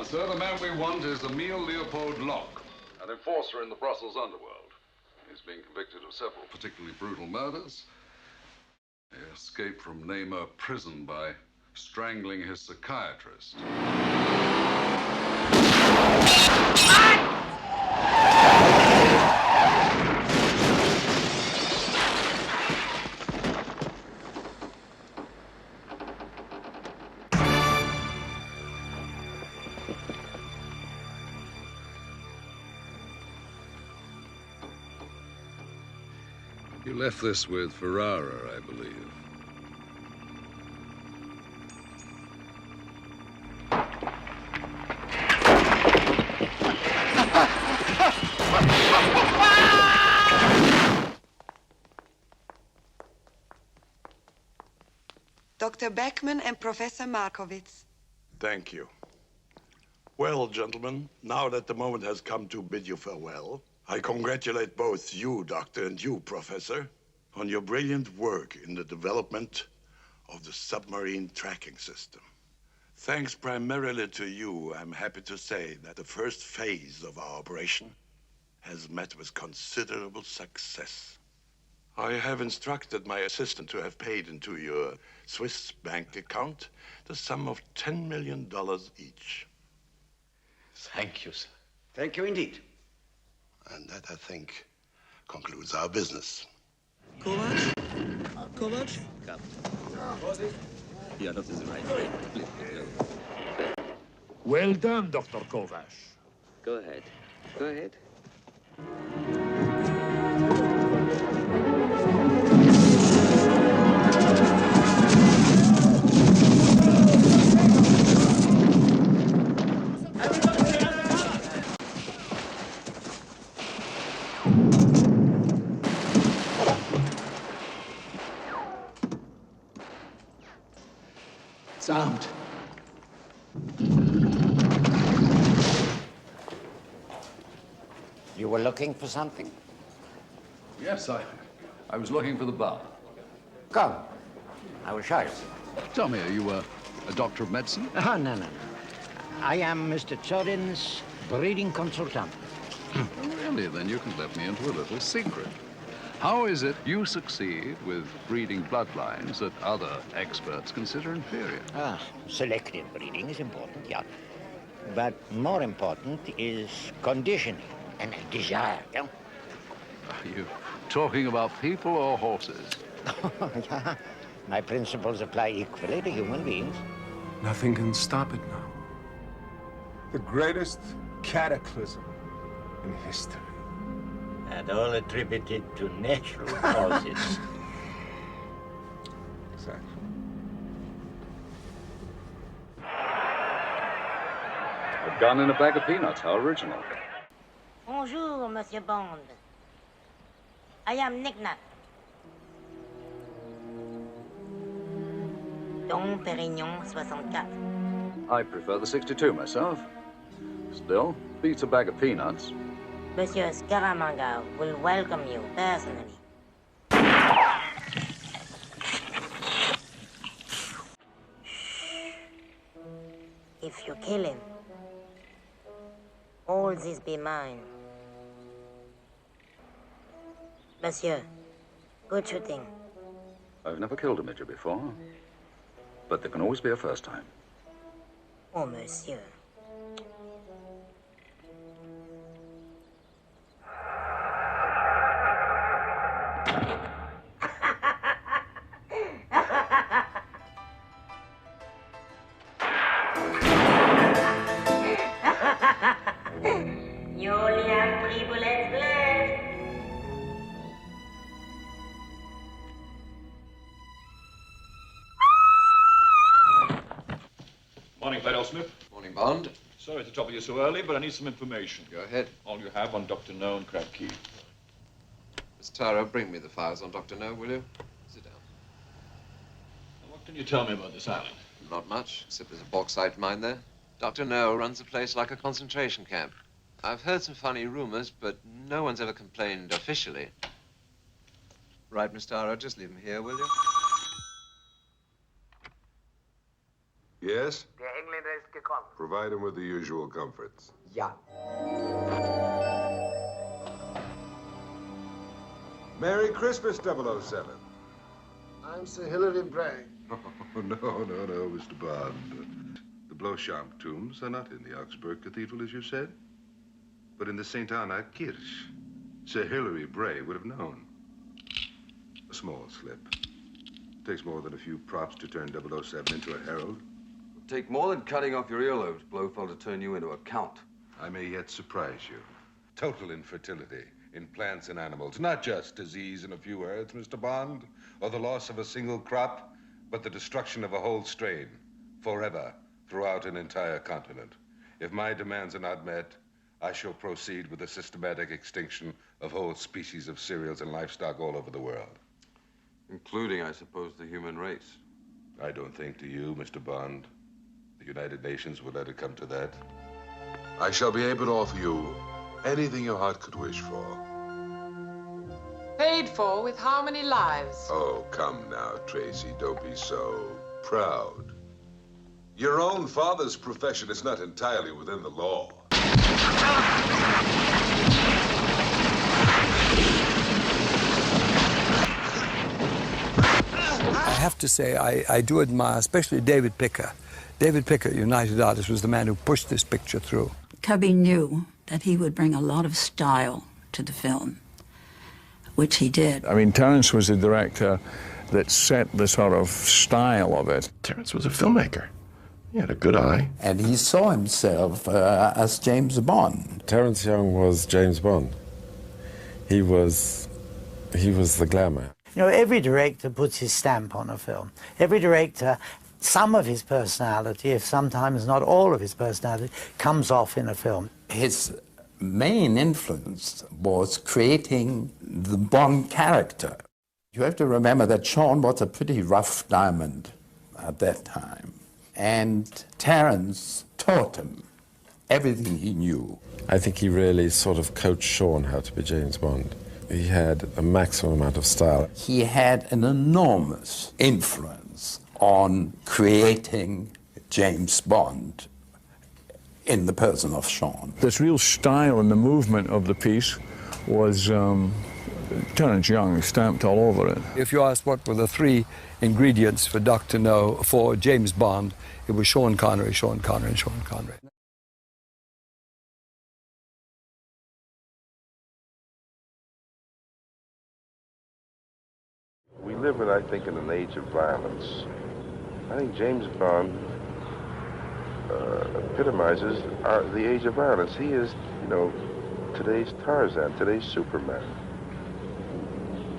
Sir, the man we want is Emile Leopold Locke, an enforcer in the Brussels underworld. He's been convicted of several particularly brutal murders. He escaped from Namur prison by strangling his psychiatrist. You left this with Ferrara, I believe. Dr. Beckman and Professor Markowitz. Thank you. Well, gentlemen, now that the moment has come to bid you farewell, I congratulate both you, Doctor, and you, Professor, on your brilliant work in the development of the submarine tracking system. Thanks primarily to you, I'm happy to say that the first phase of our operation has met with considerable success. I have instructed my assistant to have paid into your Swiss bank account the sum of $10 million each. Thank you, sir. Thank you indeed. And that, I think, concludes our business. Kovac? Kovac? Come. Yeah, that is the right way. Please, go. Well done, Dr. Kovac. Go ahead. Go ahead. It's armed. You were looking for something? Yes, I was looking for the bar. Come. I will show you. Tell me, are you a doctor of medicine? Oh, no. I am Mr. Chorin's breeding consultant. Really? Then you can let me into a little secret. How is it you succeed with breeding bloodlines that other experts consider inferior? Selective breeding is important, yeah. But more important is conditioning and desire, yeah? Are you talking about people or horses? Yeah. My principles apply equally to human beings. Nothing can stop it now. The greatest cataclysm in history. And all attributed to natural causes. Exactly. A gun in a bag of peanuts. How original. Bonjour, Monsieur Bond. I am Knick-Knack. Dom Perignon 64. I prefer the 62 myself. Still, beats a bag of peanuts. Monsieur Scaramanga will welcome you personally. If you kill him, all this be mine. Monsieur, good shooting. I've never killed a midget before, but there can always be a first time. Oh, monsieur. You only have 3 bullets left. Morning, Pedro Smith. Morning, Bond. Sorry to trouble you so early, but I need some information. Go ahead. All you have on Dr. No and Crab Key. Miss Tara, bring me the files on Dr. No, will you? Sit down. What can you tell me about this island? Not much, except there's a bauxite mine there. Dr. No runs the place like a concentration camp. I've heard some funny rumors, but no one's ever complained officially. Right, Miss Tara, just leave him here, will you? Yes? Der Engländer ist gekommen. Provide him with the usual comforts. Ja. Merry Christmas, 007. I'm Sir Hilary Bray. Oh, no, Mr. Bond. The Beauchamp tombs are not in the Augsburg Cathedral, as you said, but in the St. Anna Kirche. Sir Hilary Bray would have known. A small slip. Takes more than a few props to turn 007 into a herald. Take more than cutting off your earlobes, Blofeld, to turn you into a count. I may yet surprise you. Total infertility in plants and animals. Not just disease in a few earths, Mr. Bond, or the loss of a single crop, but the destruction of a whole strain, forever, throughout an entire continent. If my demands are not met, I shall proceed with the systematic extinction of whole species of cereals and livestock all over the world. Including, I suppose, the human race. I don't think, do you, Mr. Bond? The United Nations would let it come to that. I shall be able to offer you anything your heart could wish for. Paid for with how many lives? Oh, come now, Tracy, don't be so proud. Your own father's profession is not entirely within the law. I have to say, I do admire, especially David Picker. David Picker, United Artists, was the man who pushed this picture through. Cubby knew that he would bring a lot of style to the film, which he did. I mean, Terence was the director that set the sort of style of it. Terence was a filmmaker. He had a good eye. And he saw himself as James Bond. Terence Young was James Bond. He was the glamour. You know, every director puts his stamp on a film. Every director, some of his personality, if sometimes not all of his personality, comes off in a film. His main influence was creating the Bond character. You have to remember that Sean was a pretty rough diamond at that time. And Terence taught him everything he knew. I think he really sort of coached Sean how to be James Bond. He had a maximum amount of style. He had an enormous influence on creating James Bond in the person of Sean. This real style and the movement of the piece was Terence Young stamped all over it. If you asked what were the three ingredients for Dr. No, for James Bond, it was Sean Connery, Sean Connery, and Sean Connery. We live, I think, in an age of violence. I think James Bond epitomizes the age of violence. He is, you know, today's Tarzan, today's Superman.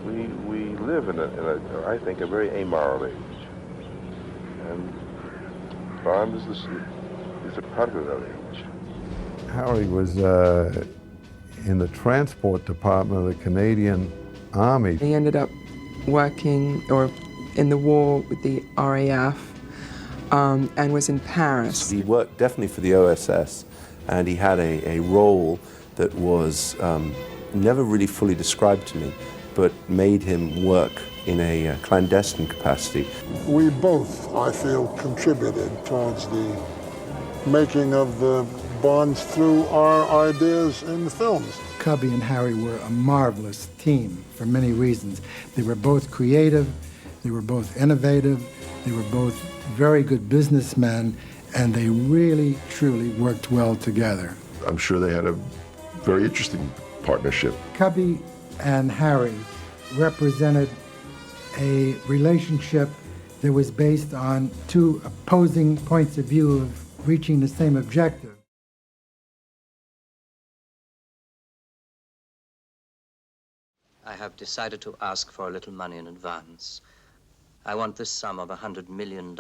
We live in a I think, a very amoral age. And Bond is a product of that age. Harry was in the transport department of the Canadian Army. He ended up working or in the war with the RAF and was in Paris. He worked definitely for the OSS, and he had a role that was never really fully described to me, but made him work in a clandestine capacity. We both, I feel, contributed towards the making of the Bonds through our ideas in the films. Cubby and Harry were a marvelous team for many reasons. They were both creative, they were both innovative, they were both very good businessmen, and they really, truly worked well together. I'm sure they had a very interesting partnership. Cubby and Harry represented a relationship that was based on two opposing points of view of reaching the same objective. I have decided to ask for a little money in advance. I want this sum of $100 million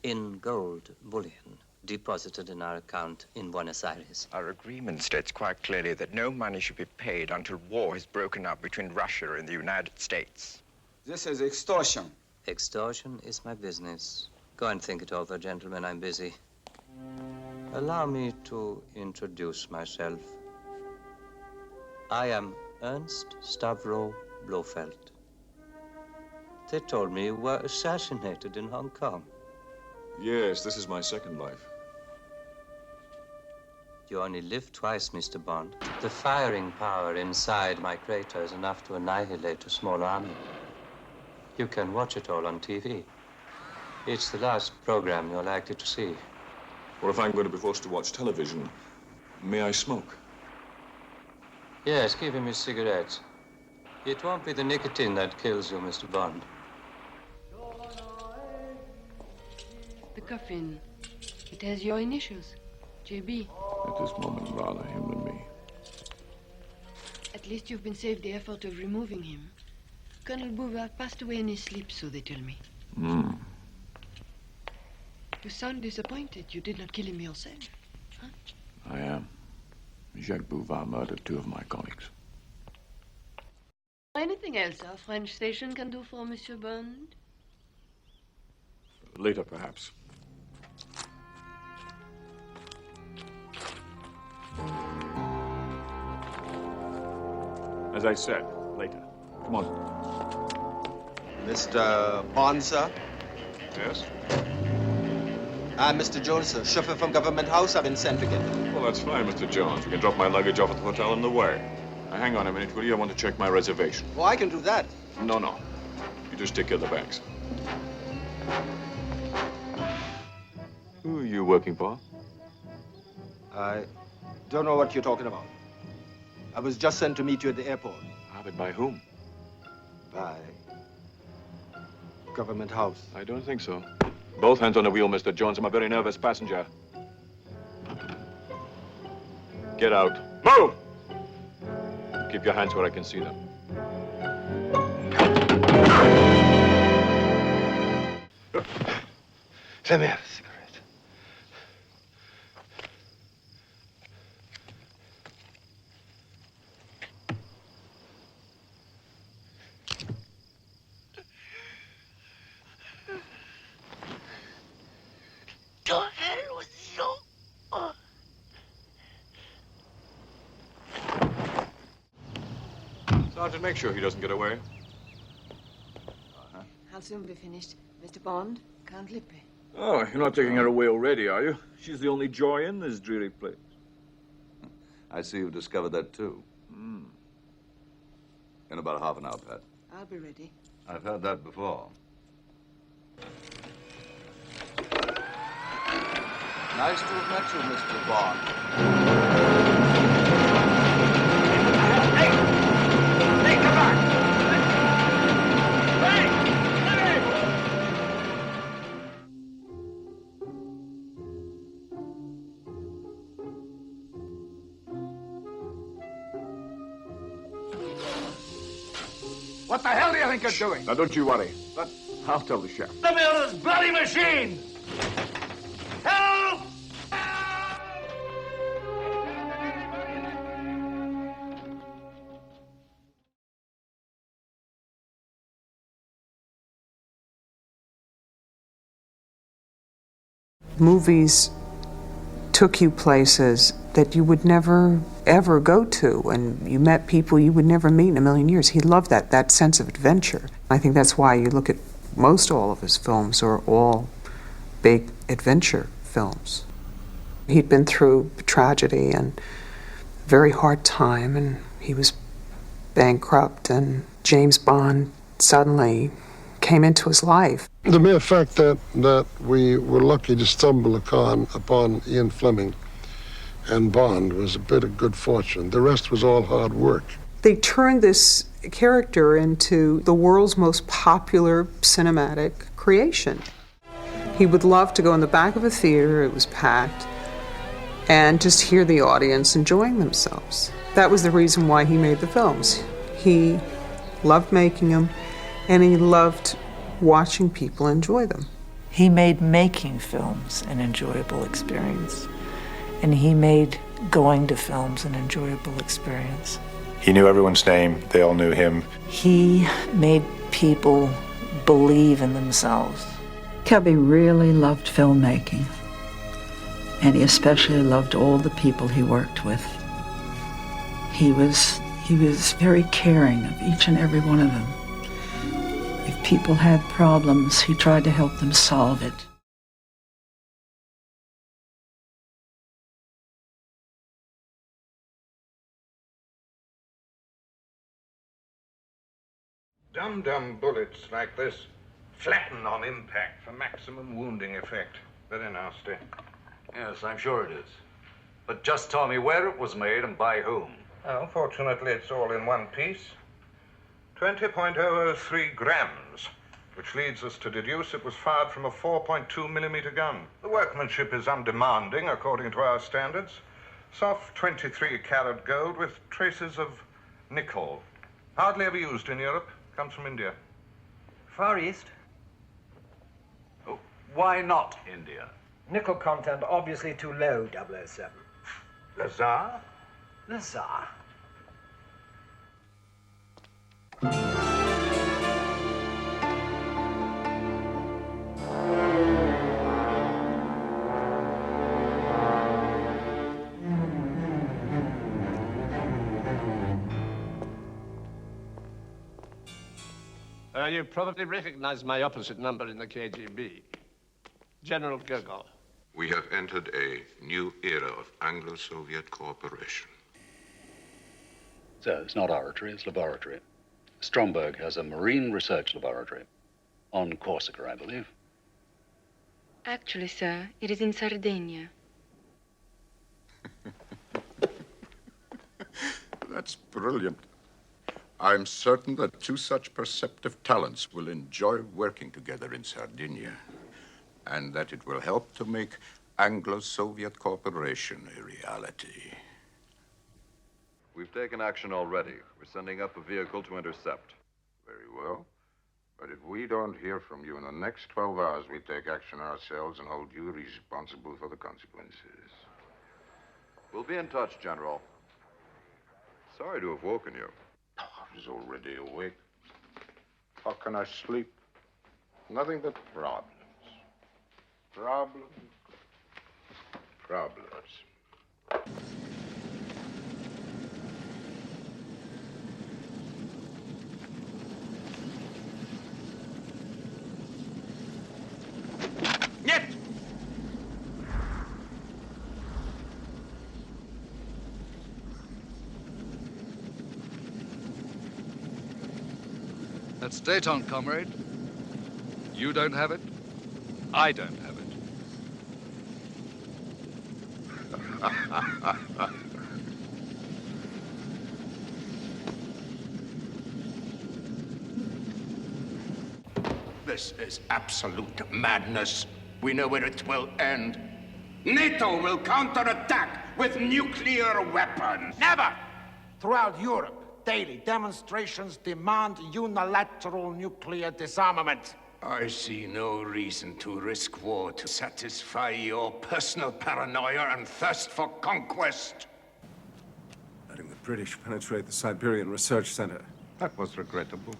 in gold bullion deposited in our account in Buenos Aires. Our agreement states quite clearly that no money should be paid until war has broken up between Russia and the United States. This is extortion. Extortion is my business. Go and think it over, gentlemen. I'm busy. Allow me to introduce myself. I am Ernst Stavro Blofeld. They told me you were assassinated in Hong Kong. Yes, this is my second life. You only live twice, Mr. Bond. The firing power inside my crater is enough to annihilate a small army. You can watch it all on TV. It's the last program you're likely to see. Or if I'm going to be forced to watch television, may I smoke? Yes, give him his cigarettes. It won't be the nicotine that kills you, Mr. Bond. The coffin. It has your initials. JB. At this moment, rather him than me. At At least you've been saved the effort of removing him. Colonel Bouvard passed away in his sleep, so they tell me. You sound disappointed. You did not kill him yourself. Huh? I am. Jacques Bouvard murdered 2 of my colleagues. Anything else our French station can do for Monsieur Bond? Later, perhaps. As I said, later. Come on. Mr. Bond, sir? Yes? Mr. Jones, sir. Chauffeur from Government House. I've been sent to get him. Well, that's fine, Mr. Jones. You can drop my luggage off at the hotel on the way. Now, hang on a minute, will you? I want to check my reservation. Oh, I can do that. No. You just take care of the bags. Who are you working for? I don't know what you're talking about. I was just sent to meet you at the airport. But by whom? By Government House. I don't think so. Both hands on the wheel, Mr. Jones. I'm a very nervous passenger. Get out. Move! Keep your hands where I can see them. Let me have a cigarette. To hell with you. Sergeant, make sure he doesn't get away. I'll soon be finished. Mr. Bond, Count Lippe. Oh, you're not taking her away already, are you? She's the only joy in this dreary place. I see you've discovered that, too. In about half an hour, Pat. I'll be ready. I've heard that before. Nice to have met you, Mr. Bond. Hey, come back! Hey! What the hell do you think you're doing? Now, don't you worry. But I'll tell the sheriff. Let me out of this bloody machine! Help! Movies took you places that you would never, ever go to, and you met people you would never meet in a million years. He loved that sense of adventure. I think that's why you look at most all of his films are all big adventure films. He'd been through tragedy and a very hard time, and he was bankrupt, and James Bond suddenly came into his life. The mere fact that we were lucky to stumble upon Ian Fleming and Bond was a bit of good fortune. The rest was all hard work. They turned this character into the world's most popular cinematic creation. He would love to go in the back of a theater, it was packed, and just hear the audience enjoying themselves. That was the reason why he made the films. He loved making them, and he loved watching people enjoy them. He made making films an enjoyable experience, and he made going to films an enjoyable experience. He knew everyone's name, they all knew him. He made people believe in themselves. Cubby really loved filmmaking, and he especially loved all the people he worked with. He was very caring of each and every one of them. If people had problems, he tried to help them solve it. Dum-dum bullets like this flatten on impact for maximum wounding effect. Very nasty. Yes, I'm sure it is. But just tell me where it was made and by whom. Well, fortunately, it's all in one piece. 20.003 grams, which leads us to deduce it was fired from a 4.2 millimeter gun. The workmanship is undemanding, according to our standards. Soft 23 karat gold with traces of Nickel. Hardly ever used in Europe. Comes from India. Far East. Oh, why not India? Nickel content obviously too low, 007. The Tsar? The Tsar. You probably recognize my opposite number in the KGB. General Gogol. We have entered a new era of Anglo-Soviet cooperation. So it's not oratory, it's laboratory. Stromberg has a marine research laboratory on Corsica, I believe. Actually, sir, it is in Sardinia. That's brilliant. I'm certain that two such perceptive talents will enjoy working together in Sardinia, and that it will help to make Anglo-Soviet cooperation a reality. We've taken action already. We're sending up a vehicle to intercept. Very well. But if we don't hear from you in the next 12 hours, we take action ourselves and hold you responsible for the consequences. We'll be in touch, General. Sorry to have woken you. I was already awake. How can I sleep? Nothing but problems. Problems. Problems. Нет! Let's date on, comrade. You don't have it. I don't have it. This is absolute madness. We know where it will end. NATO will counterattack with nuclear weapons. Never! Throughout Europe, daily demonstrations demand unilateral nuclear disarmament. I see no reason to risk war to satisfy your personal paranoia and thirst for conquest. Letting the British penetrate the Siberian Research Center. That was regrettable.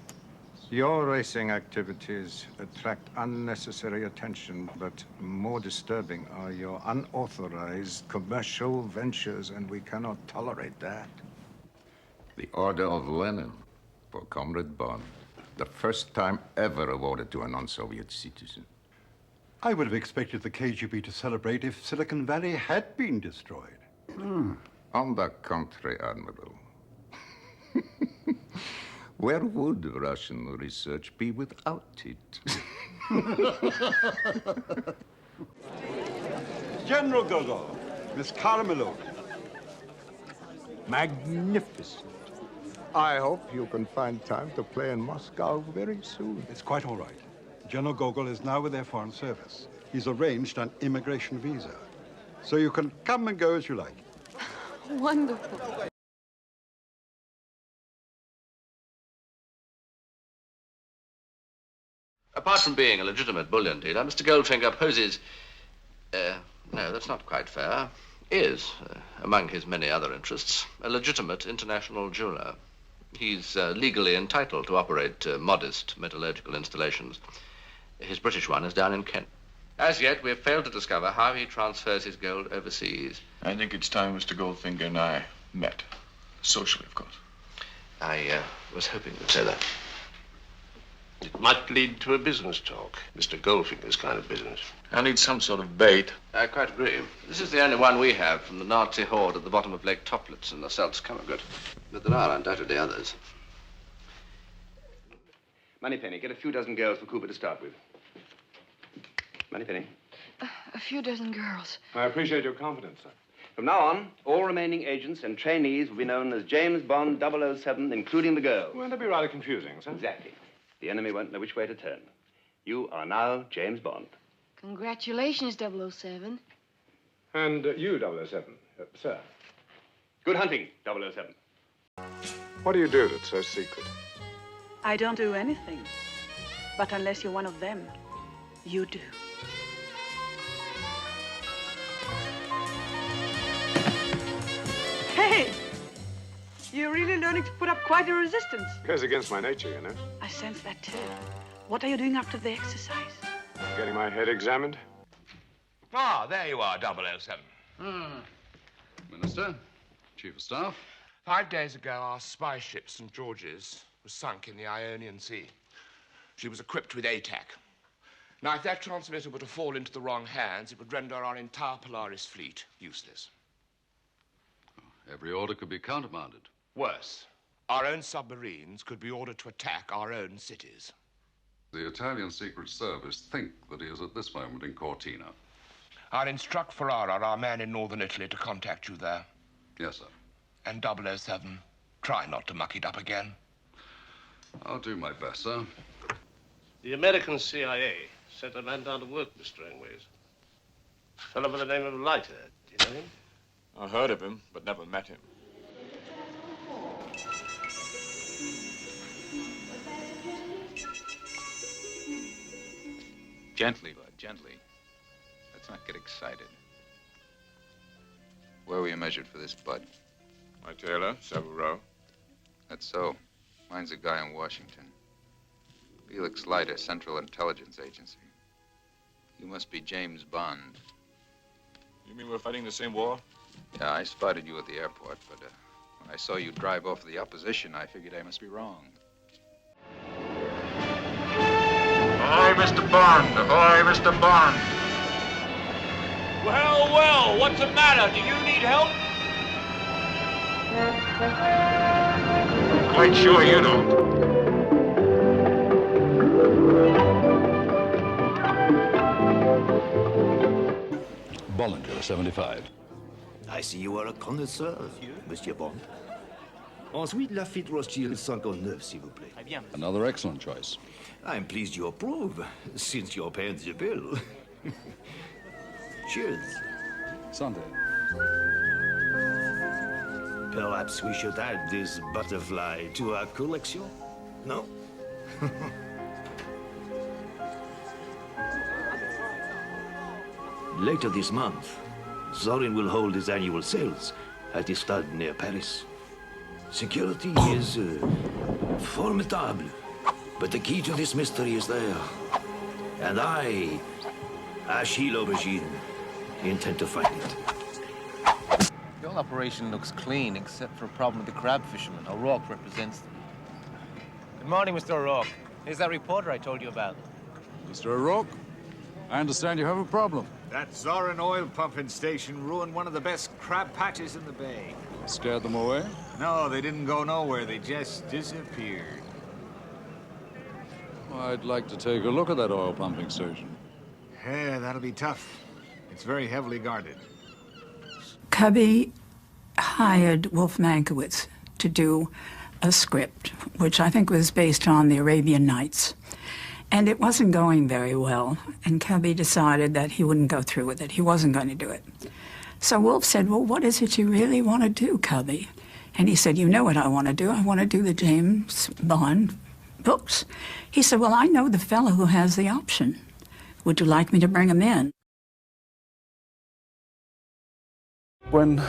Your racing activities attract unnecessary attention, but more disturbing are your unauthorized commercial ventures, and we cannot tolerate that. The Order of Lenin for Comrade Bond. The first time ever awarded to a non-Soviet citizen. I would have expected the KGB to celebrate if Silicon Valley had been destroyed. On the contrary, Admiral. Where would Russian research be without it? General Gogol, Miss Karamelov. Magnificent. I hope you can find time to play in Moscow very soon. It's quite all right. General Gogol is now with their foreign service. He's arranged an immigration visa. So you can come and go as you like. Wonderful. Apart from being a legitimate bullion dealer, Mr. Goldfinger poses... no, that's not quite fair. Is, among his many other interests, a legitimate international jeweler. He's legally entitled to operate modest metallurgical installations. His British one is down in Kent. As yet, we've failed to discover how he transfers his gold overseas. I think it's time Mr. Goldfinger and I met. Socially, of course. I was hoping you'd say that. It might lead to a business talk. Mr. Goldfinger's kind of business. I need some sort of bait. I quite agree. This is the only one we have from the Nazi horde at the bottom of Lake Toplitz in the Salzkammergut. But there are undoubtedly others. Moneypenny, get a few dozen girls for Cooper to start with. Moneypenny. A few dozen girls. I appreciate your confidence, sir. From now on, all remaining agents and trainees will be known as James Bond 007, including the girls. Won't that be rather confusing, sir? Exactly. The enemy won't know which way to turn. You are now James Bond. Congratulations, 007. And you, 007. Sir. Good hunting, 007. What do you do that's so secret? I don't do anything. But unless you're one of them, you do. Hey! You're really learning to put up quite a resistance. Goes against my nature, you know. I sense that too. What are you doing after the exercise? Getting my head examined. Ah, there you are, 007. Minister, Chief of Staff. 5 days ago, our spy ship, St. George's, was sunk in the Ionian Sea. She was equipped with ATAC. Now, if that transmitter were to fall into the wrong hands, it would render our entire Polaris fleet useless. Every order could be countermanded. Worse, our own submarines could be ordered to attack our own cities. The Italian Secret Service think that he is at this moment in Cortina. I'll instruct Ferrara, our man in northern Italy, to contact you there. Yes, sir. And 007, try not to muck it up again. I'll do my best, sir. The American CIA sent a man down to work with Strangways. A fellow by the name of Leiter. Do you know him? I heard of him, but never met him. Gently, bud, gently. Let's not get excited. Where were you measured for this, bud? My tailor, Savile Row. That's so. Mine's a guy in Washington. Felix Leiter, Central Intelligence Agency. You must be James Bond. You mean we're fighting the same war? Yeah, I spotted you at the airport, but when I saw you drive off the opposition, I figured I must be wrong. Ahoy, Mr. Bond! Ahoy, Mr. Bond! Well, well, what's the matter? Do you need help? Quite sure you don't. Bollinger, 75. I see you are a connoisseur, Monsieur Bond. Ensuite, Lafitte Rothschild 59, s'il vous plaît. Another excellent choice. I'm pleased you approve, since you're paying the bill. Cheers. Sunday. Perhaps we should add this butterfly to our collection? No? Later this month, Zorin will hold his annual sales at his stud near Paris. Security is formidable, but the key to this mystery is there. And I, Achille Aubergine, intend to find it. The whole operation looks clean, except for a problem with the crab fishermen. O'Rourke represents them. Good morning, Mr. O'Rourke. Here's that reporter I told you about. Mr. O'Rourke, I understand you have a problem. That Zorin oil pumping station ruined one of the best crab patches in the bay. Scared them away? No, they didn't go nowhere. They just disappeared. I'd like to take a look at that oil pumping station. Yeah, that'll be tough. It's very heavily guarded. Cubby hired Wolf Mankiewicz to do a script, which I think was based on the Arabian Nights. And it wasn't going very well, and Cubby decided that he wouldn't go through with it. He wasn't going to do it. So Wolf said, well, what is it you really want to do, Cubby? And he said, you know what I want to do? I want to do the James Bond books. He said, well, I know the fellow who has the option. Would you like me to bring him in? When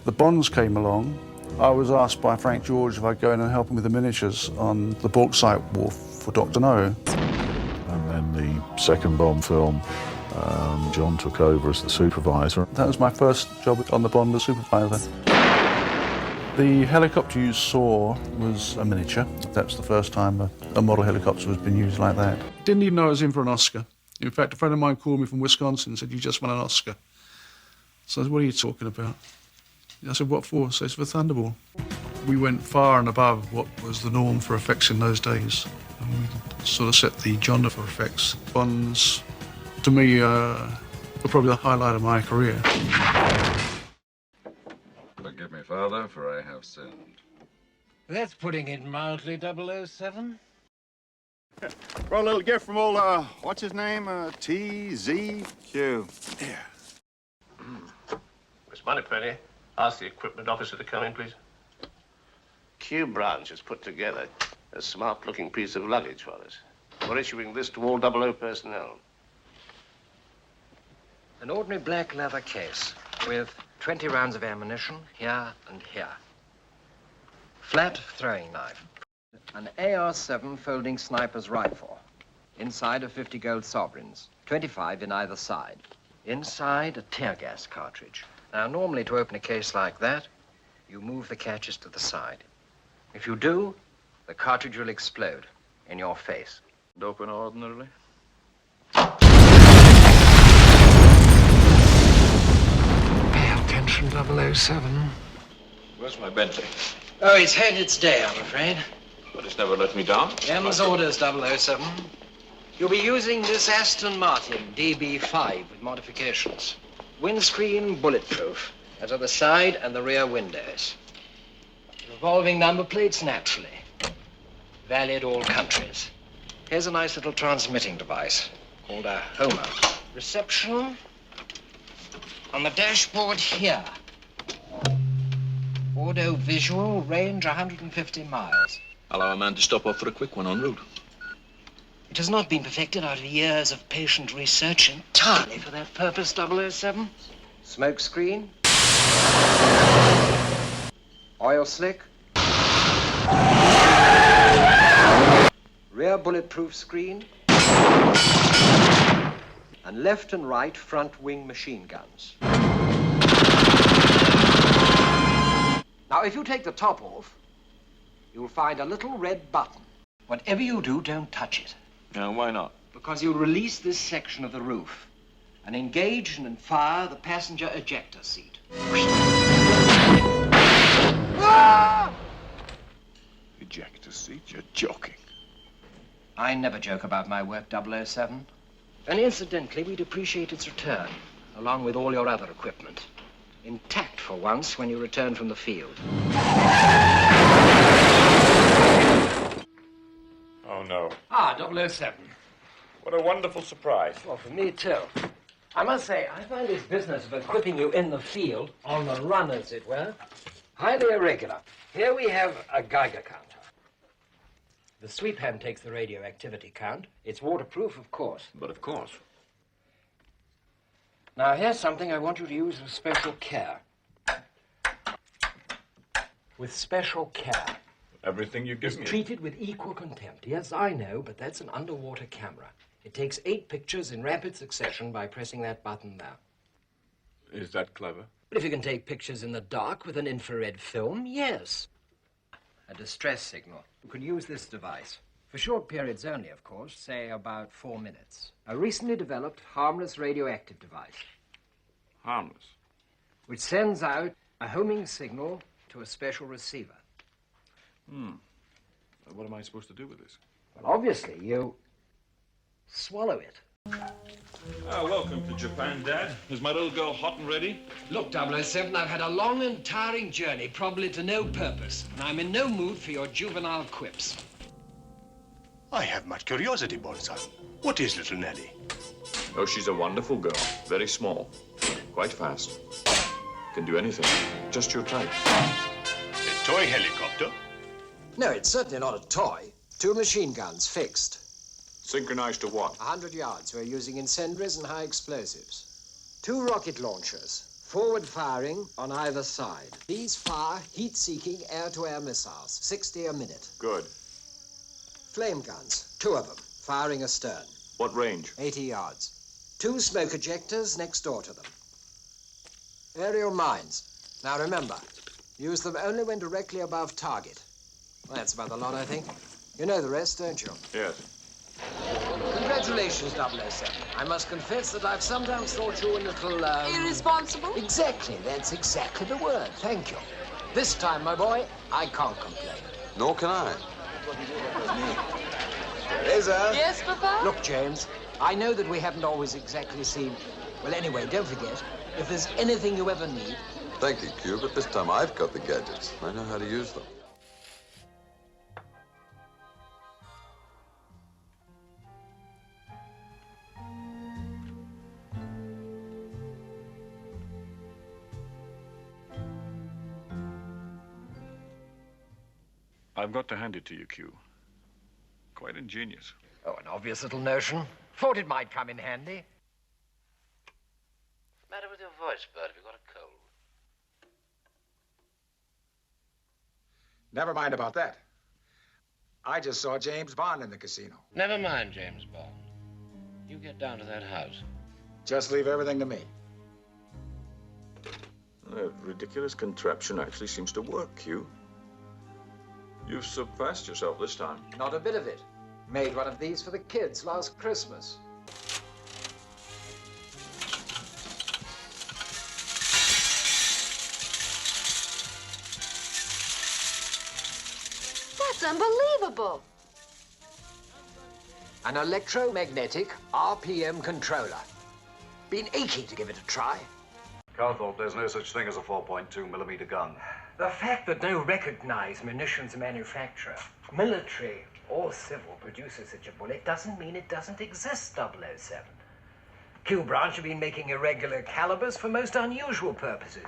the Bonds came along, I was asked by Frank George if I'd go in and help him with the miniatures on the bauxite wharf for Dr. No. And then the second Bond film, John took over as the supervisor. That was my first job on the Bond as supervisor. The helicopter you saw was a miniature. That's the first time a model helicopter has been used like that. Didn't even know I was in for an Oscar. In fact, a friend of mine called me from Wisconsin and said, you just won an Oscar. So I said, what are you talking about? I said, what for? So it's for Thunderball. We went far and above what was the norm for effects in those days. And we sort of set the genre for effects. Bonds, to me, were probably the highlight of my career. Forgive me, Father, for I have sinned. That's putting it mildly, 007. Well, a little gift from old, what's his name? T.Z.Q. Yeah. Miss Moneypenny, ask the equipment officer to come in, please. Q branch has put together a smart-looking piece of luggage for us. We're issuing this to all 00 personnel. An ordinary black leather case with 20 rounds of ammunition here and here. Flat throwing knife. An AR-7 folding sniper's rifle. Inside are 50 gold sovereigns, 25 in either side. Inside, a tear gas cartridge. Now, normally to open a case like that, you move the catches to the side. If you do, the cartridge will explode in your face. Open ordinarily? Pay attention, 007. Where's my Bentley? Oh, it's had its day, I'm afraid. But it's never let me down. M's orders, 007. You'll be using this Aston Martin DB5 with modifications. Windscreen bulletproof, as are the side and the rear windows. Revolving number plates, naturally. Valid all countries. Here's a nice little transmitting device called a Homer. Reception on the dashboard here. Audio visual, range 150 miles. Allow a man to stop off for a quick one en route. It has not been perfected out of years of patient research entirely for that purpose, 007. Smoke screen. Oil slick. Rear bulletproof screen. And left and right front wing machine guns. Now, if you take the top off, you'll find a little red button. Whatever you do, don't touch it. No, why not? Because you'll release this section of the roof and engage and fire the passenger ejector seat. Ejector seat? You're joking. I never joke about my work, 007. And incidentally, we'd appreciate its return, along with all your other equipment. Intact for once when you return from the field. Oh, no. Ah, 007. What a wonderful surprise. Well, for me, too. I must say, I find this business of equipping you in the field, on the run, as it were, highly irregular. Here we have a Geiger counter. The sweep hand takes the radioactivity count. It's waterproof, of course. But of course. Now, here's something I want you to use with special care. With special care. Everything you give It's me. treated with equal contempt. Yes, I know, but that's an underwater camera. It takes 8 pictures in rapid succession by pressing that button there. Is that clever? But if you can take pictures in the dark with an infrared film, yes. A distress signal. You can use this device. For short periods only, of course, say about 4 minutes. A recently developed harmless radioactive device. Harmless. Which sends out a homing signal to a special receiver. What am I supposed to do with this? Well, obviously, you swallow it. Welcome to Japan, Dad. Is my little girl hot and ready? Look, 007, I've had a long and tiring journey, probably to no purpose, and I'm in no mood for your juvenile quips. I have much curiosity, boy son. What is little Nellie? Oh, she's a wonderful girl. Very small. Quite fast. Can do anything. Just your type. A toy helicopter? No, it's certainly not a toy. 2 machine guns, fixed. Synchronized to what? 100 yards. We're using incendiaries and high explosives. 2 rocket launchers, forward firing on either side. These fire heat-seeking air-to-air missiles, 60 a minute. Good. Flame guns, 2 of them, firing astern. What range? 80 yards. 2 smoke ejectors next door to them. Aerial mines. Now remember, use them only when directly above target. Well, that's about the lot, I think. You know the rest, don't you? Yes. Congratulations, 007. I must confess that I've sometimes thought you a little, Irresponsible? Exactly. That's exactly the word. Thank you. This time, my boy, I can't complain. Nor can I. Teresa? Yes, Papa? Look, James, I know that we haven't always exactly seen... Well, anyway, don't forget, if there's anything you ever need... Thank you, Q, but this time I've got the gadgets. I know how to use them. I've got to hand it to you, Q. Quite ingenious. Oh, an obvious little notion. Thought it might come in handy. What's the matter with your voice, Bert? Have you got a cold? Never mind about that. I just saw James Bond in the casino. Never mind, James Bond. You get down to that house. Just leave everything to me. That ridiculous contraption actually seems to work, Q. You've surpassed yourself this time. Not a bit of it. Made one of these for the kids last Christmas. That's unbelievable. An electromagnetic RPM controller. Been aching to give it a try. Carl thought there's no such thing as a 4.2mm gun. The fact that no recognized munitions manufacturer, military or civil, produces such a bullet doesn't mean it doesn't exist, 007. Q Branch have been making irregular calibers for most unusual purposes.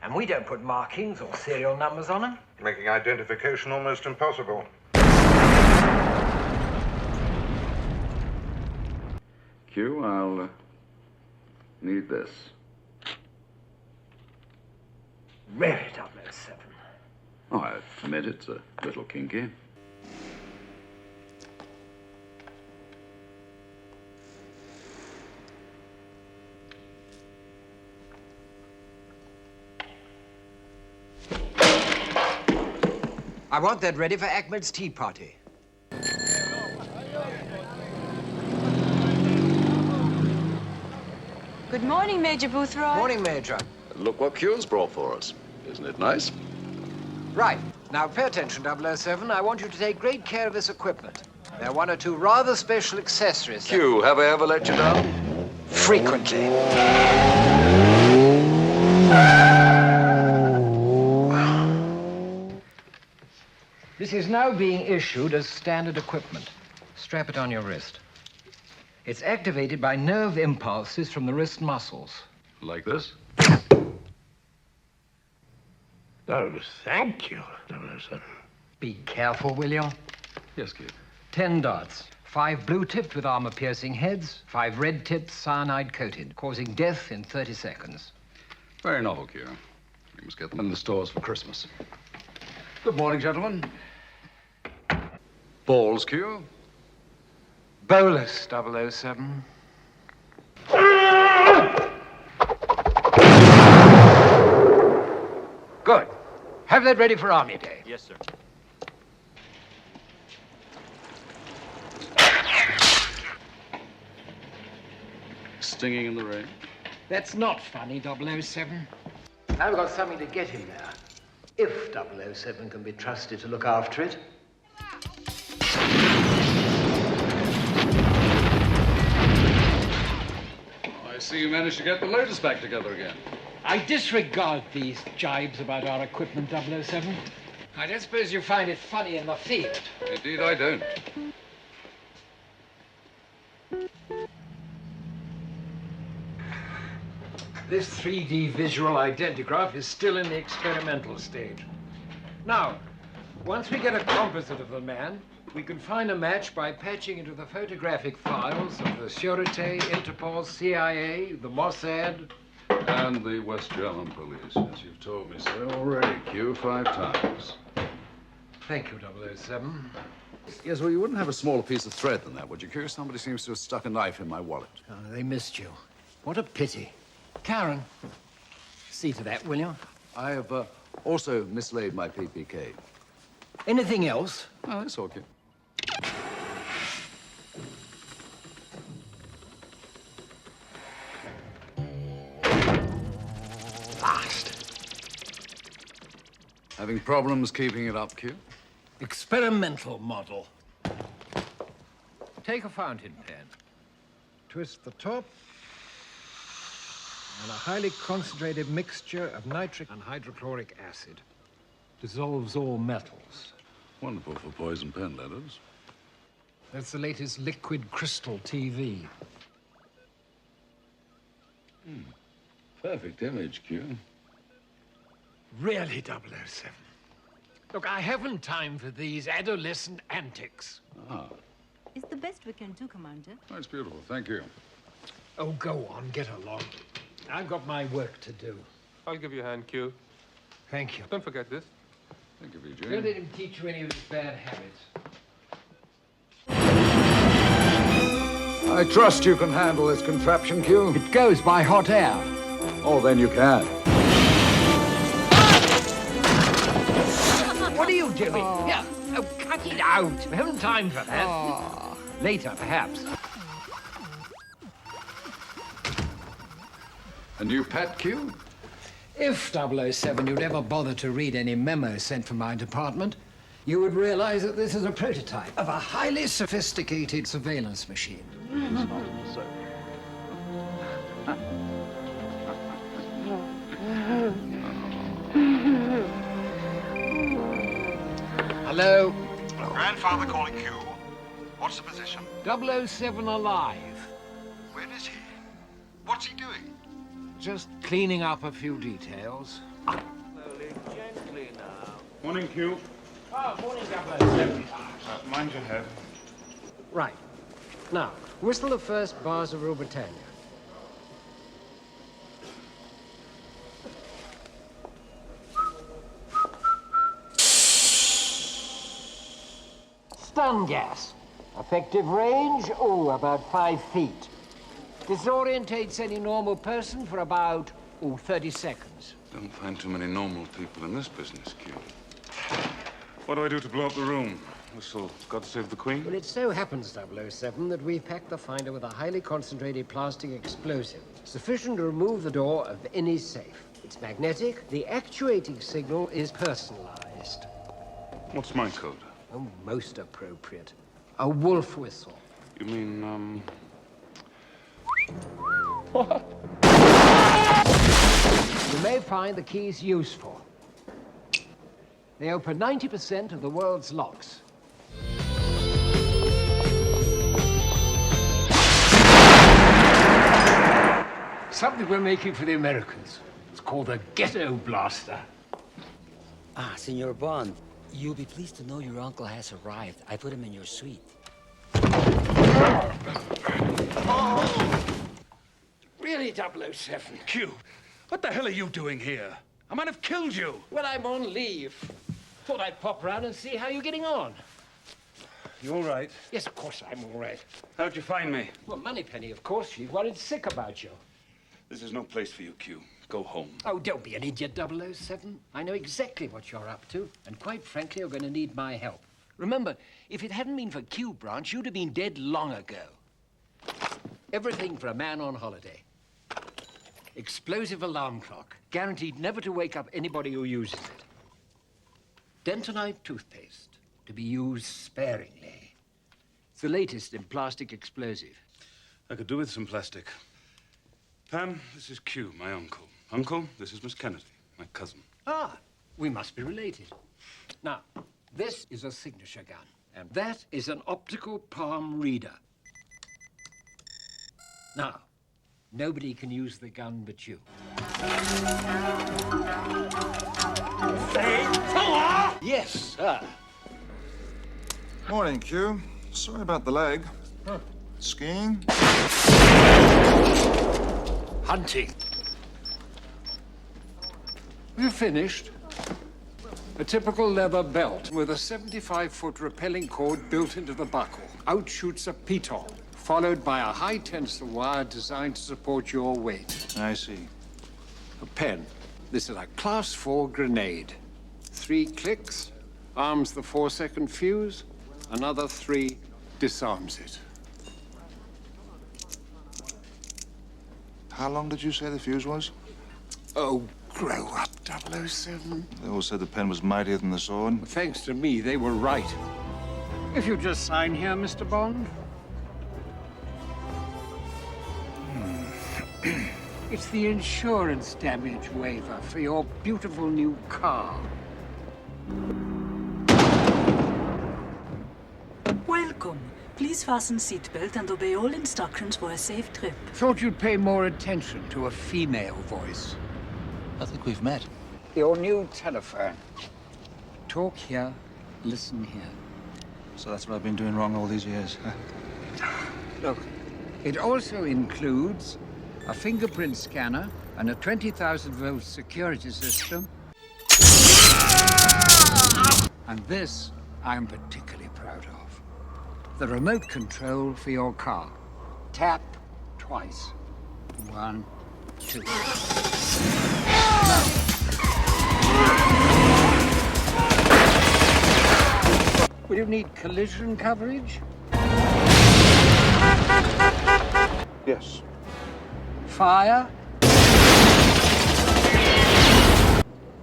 And we don't put markings or serial numbers on them. Making identification almost impossible. Q, I'll need this. Really, 007. Oh, I admit it's a little kinky. I want that ready for Ahmed's tea party. Good morning, Major Boothroyd. Morning, Major. Look what Q's brought for us. Isn't it nice? Right. Now, pay attention, 007. I want you to take great care of this equipment. There are one or two rather special accessories. Q, have I ever let you down? Frequently. This is now being issued as standard equipment. Strap it on your wrist. It's activated by nerve impulses from the wrist muscles. Like this? Oh, thank you, 007. Be careful, will you? Yes, Q. 10 dots. 5 blue-tipped with armor-piercing heads, 5 red-tipped cyanide-coated, causing death in 30 seconds. Very novel, Q. We must get them in the stores for Christmas. Good morning, gentlemen. Balls, Q. Bolus, 007. Good. Have that ready for Army Day. Yes, sir. Stinging in the rain. That's not funny, 007. Now we've got something to get him there. If 007 can be trusted to look after it. I see you managed to get the lotus back together again. I disregard these jibes about our equipment, 007. I don't suppose you find it funny in the field. Indeed, I don't. This 3D visual identigraph is still in the experimental stage. Now, once we get a composite of the man, we can find a match by patching into the photographic files of the Sûreté, Interpol, CIA, the Mossad, And the West German police, as you've told me so already, Q, 5 times. Thank you, 007. Yes, well, you wouldn't have a smaller piece of thread than that, would you, Q? Somebody seems to have stuck a knife in my wallet. Oh, they missed you. What a pity. Karen, see to that, will you? I have also mislaid my PPK. Anything else? Oh, that's all, Q. Fast. Having problems keeping it up, Q? Experimental model. Take a fountain pen. Twist the top. And a highly concentrated mixture of nitric and hydrochloric acid. Dissolves all metals. Wonderful for poison pen letters. That's the latest liquid crystal TV. Perfect image, Q. Really, 007. Look, I haven't time for these adolescent antics. Ah, It's the best we can do, Commander. that's beautiful. Thank you. Oh, go on, get along. I've got my work to do. I'll give you a hand, Q. Thank you. Don't forget this. Thank you, Don't VJ. let him teach you any of his bad habits. I trust you can handle this contraption, Q. It goes by hot air. Oh, then you can. What are you doing? Here, oh, cut it out. We haven't time for that. Later, perhaps. A new pet, Q? If 007 you'd ever bother to read any memos sent from my department, you would realize that this is a prototype of a highly sophisticated surveillance machine. Hello? Grandfather calling Q. What's the position? 007 alive. Where is he? What's he doing? Just cleaning up a few details. Slowly, gently now. Morning, Q. Oh, morning, 007. Mind your head. Right. Now, whistle the first bars of Rule Britannia. Stun gas. Effective range, about 5 feet. Disorientates any normal person for about, 30 seconds. Don't find too many normal people in this business, Q. What do I do to blow up the room? Whistle, God Save the Queen? Well, it so happens, 007, that we've packed the finder with a highly concentrated plastic explosive, sufficient to remove the door of any safe. It's magnetic. The actuating signal is personalized. What's my code? Oh, most appropriate. A wolf whistle. You mean, What? You may find the keys useful. They open 90% of the world's locks. Something we're making for the Americans. It's called the Ghetto Blaster. Ah, Senor Bond, you'll be pleased to know your uncle has arrived. I put him in your suite. Really, 007? Q, what the hell are you doing here? I might have killed you. Well, I'm on leave. Thought I'd pop round and see how you're getting on. You all right? Yes, of course I'm all right. How'd you find me? Well, Moneypenny, of course. She's worried sick about you. this is no place for you, Q. Go home. Oh, don't be an idiot, 007. I know exactly what you're up to, and quite frankly, you're going to need my help. Remember, if it hadn't been for Q Branch, you'd have been dead long ago. Everything for a man on holiday. Explosive alarm clock, guaranteed never to wake up anybody who uses it. Dentonite toothpaste, to be used sparingly. It's the latest in plastic explosive. I could do with some plastic. Pam, this is Q, my uncle. Uncle, this is Miss Kennedy, my cousin. Ah, we must be related. Now, this is a signature gun, and that is an optical palm reader. Now, nobody can use the gun but you. Yes, sir. Morning, Q. Sorry about the leg. Huh. Skiing? Hunting. You finished? A typical leather belt with a 75-foot rappelling cord built into the buckle. Out shoots a piton, followed by a high-tensile wire designed to support your weight. I see. A pen. This is a Class 4 grenade. 3 clicks, arms the 4-second fuse. Another 3 disarms it. How long did you say the fuse was? Oh, grow up, 007. They all said the pen was mightier than the sword. Thanks to me, they were right. If you just sign here, Mr. Bond. It's the insurance damage waiver for your beautiful new car. Welcome. Please fasten seatbelt and obey all instructions for a safe trip. Thought you'd pay more attention to a female voice. I think we've met. Your new telephone. Talk here, listen here. So that's what I've been doing wrong all these years, huh? Look, it also includes a fingerprint scanner and a 20,000-volt security system. And this I'm particularly proud of. The remote control for your car. Tap twice. 1, 2. Will you need collision coverage? Yes. Fire?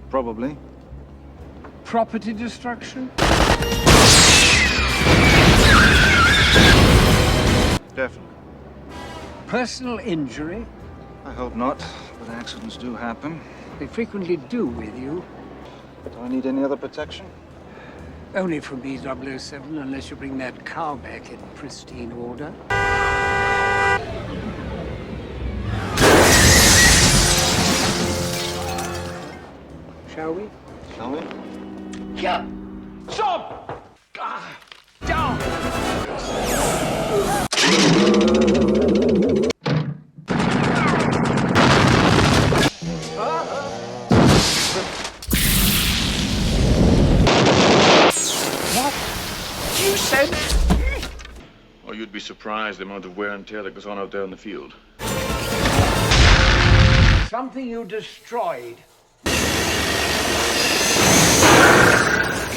Probably. Property destruction? Definitely. Personal injury? I hope not, but accidents do happen. They frequently do with you. Do I need any other protection? Only from B007, unless you bring that car back in pristine order. Shall we? Shall we? Yeah. Stop! Down! What? You said... Oh, you'd be surprised the amount of wear and tear that goes on out there in the field. Something you destroyed.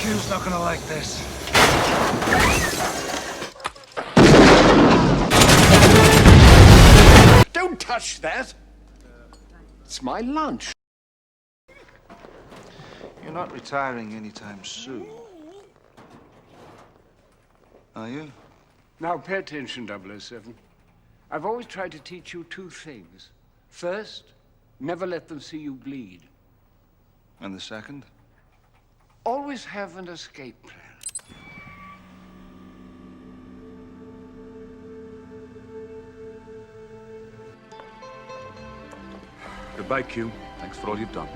Q's not gonna like this. Don't touch that! It's my lunch. You're not retiring anytime soon. Are you? Now pay attention, 007. I've always tried to teach you two things. First, never let them see you bleed. And the second? Always have an escape plan. Goodbye, Q. Thanks for all you've done.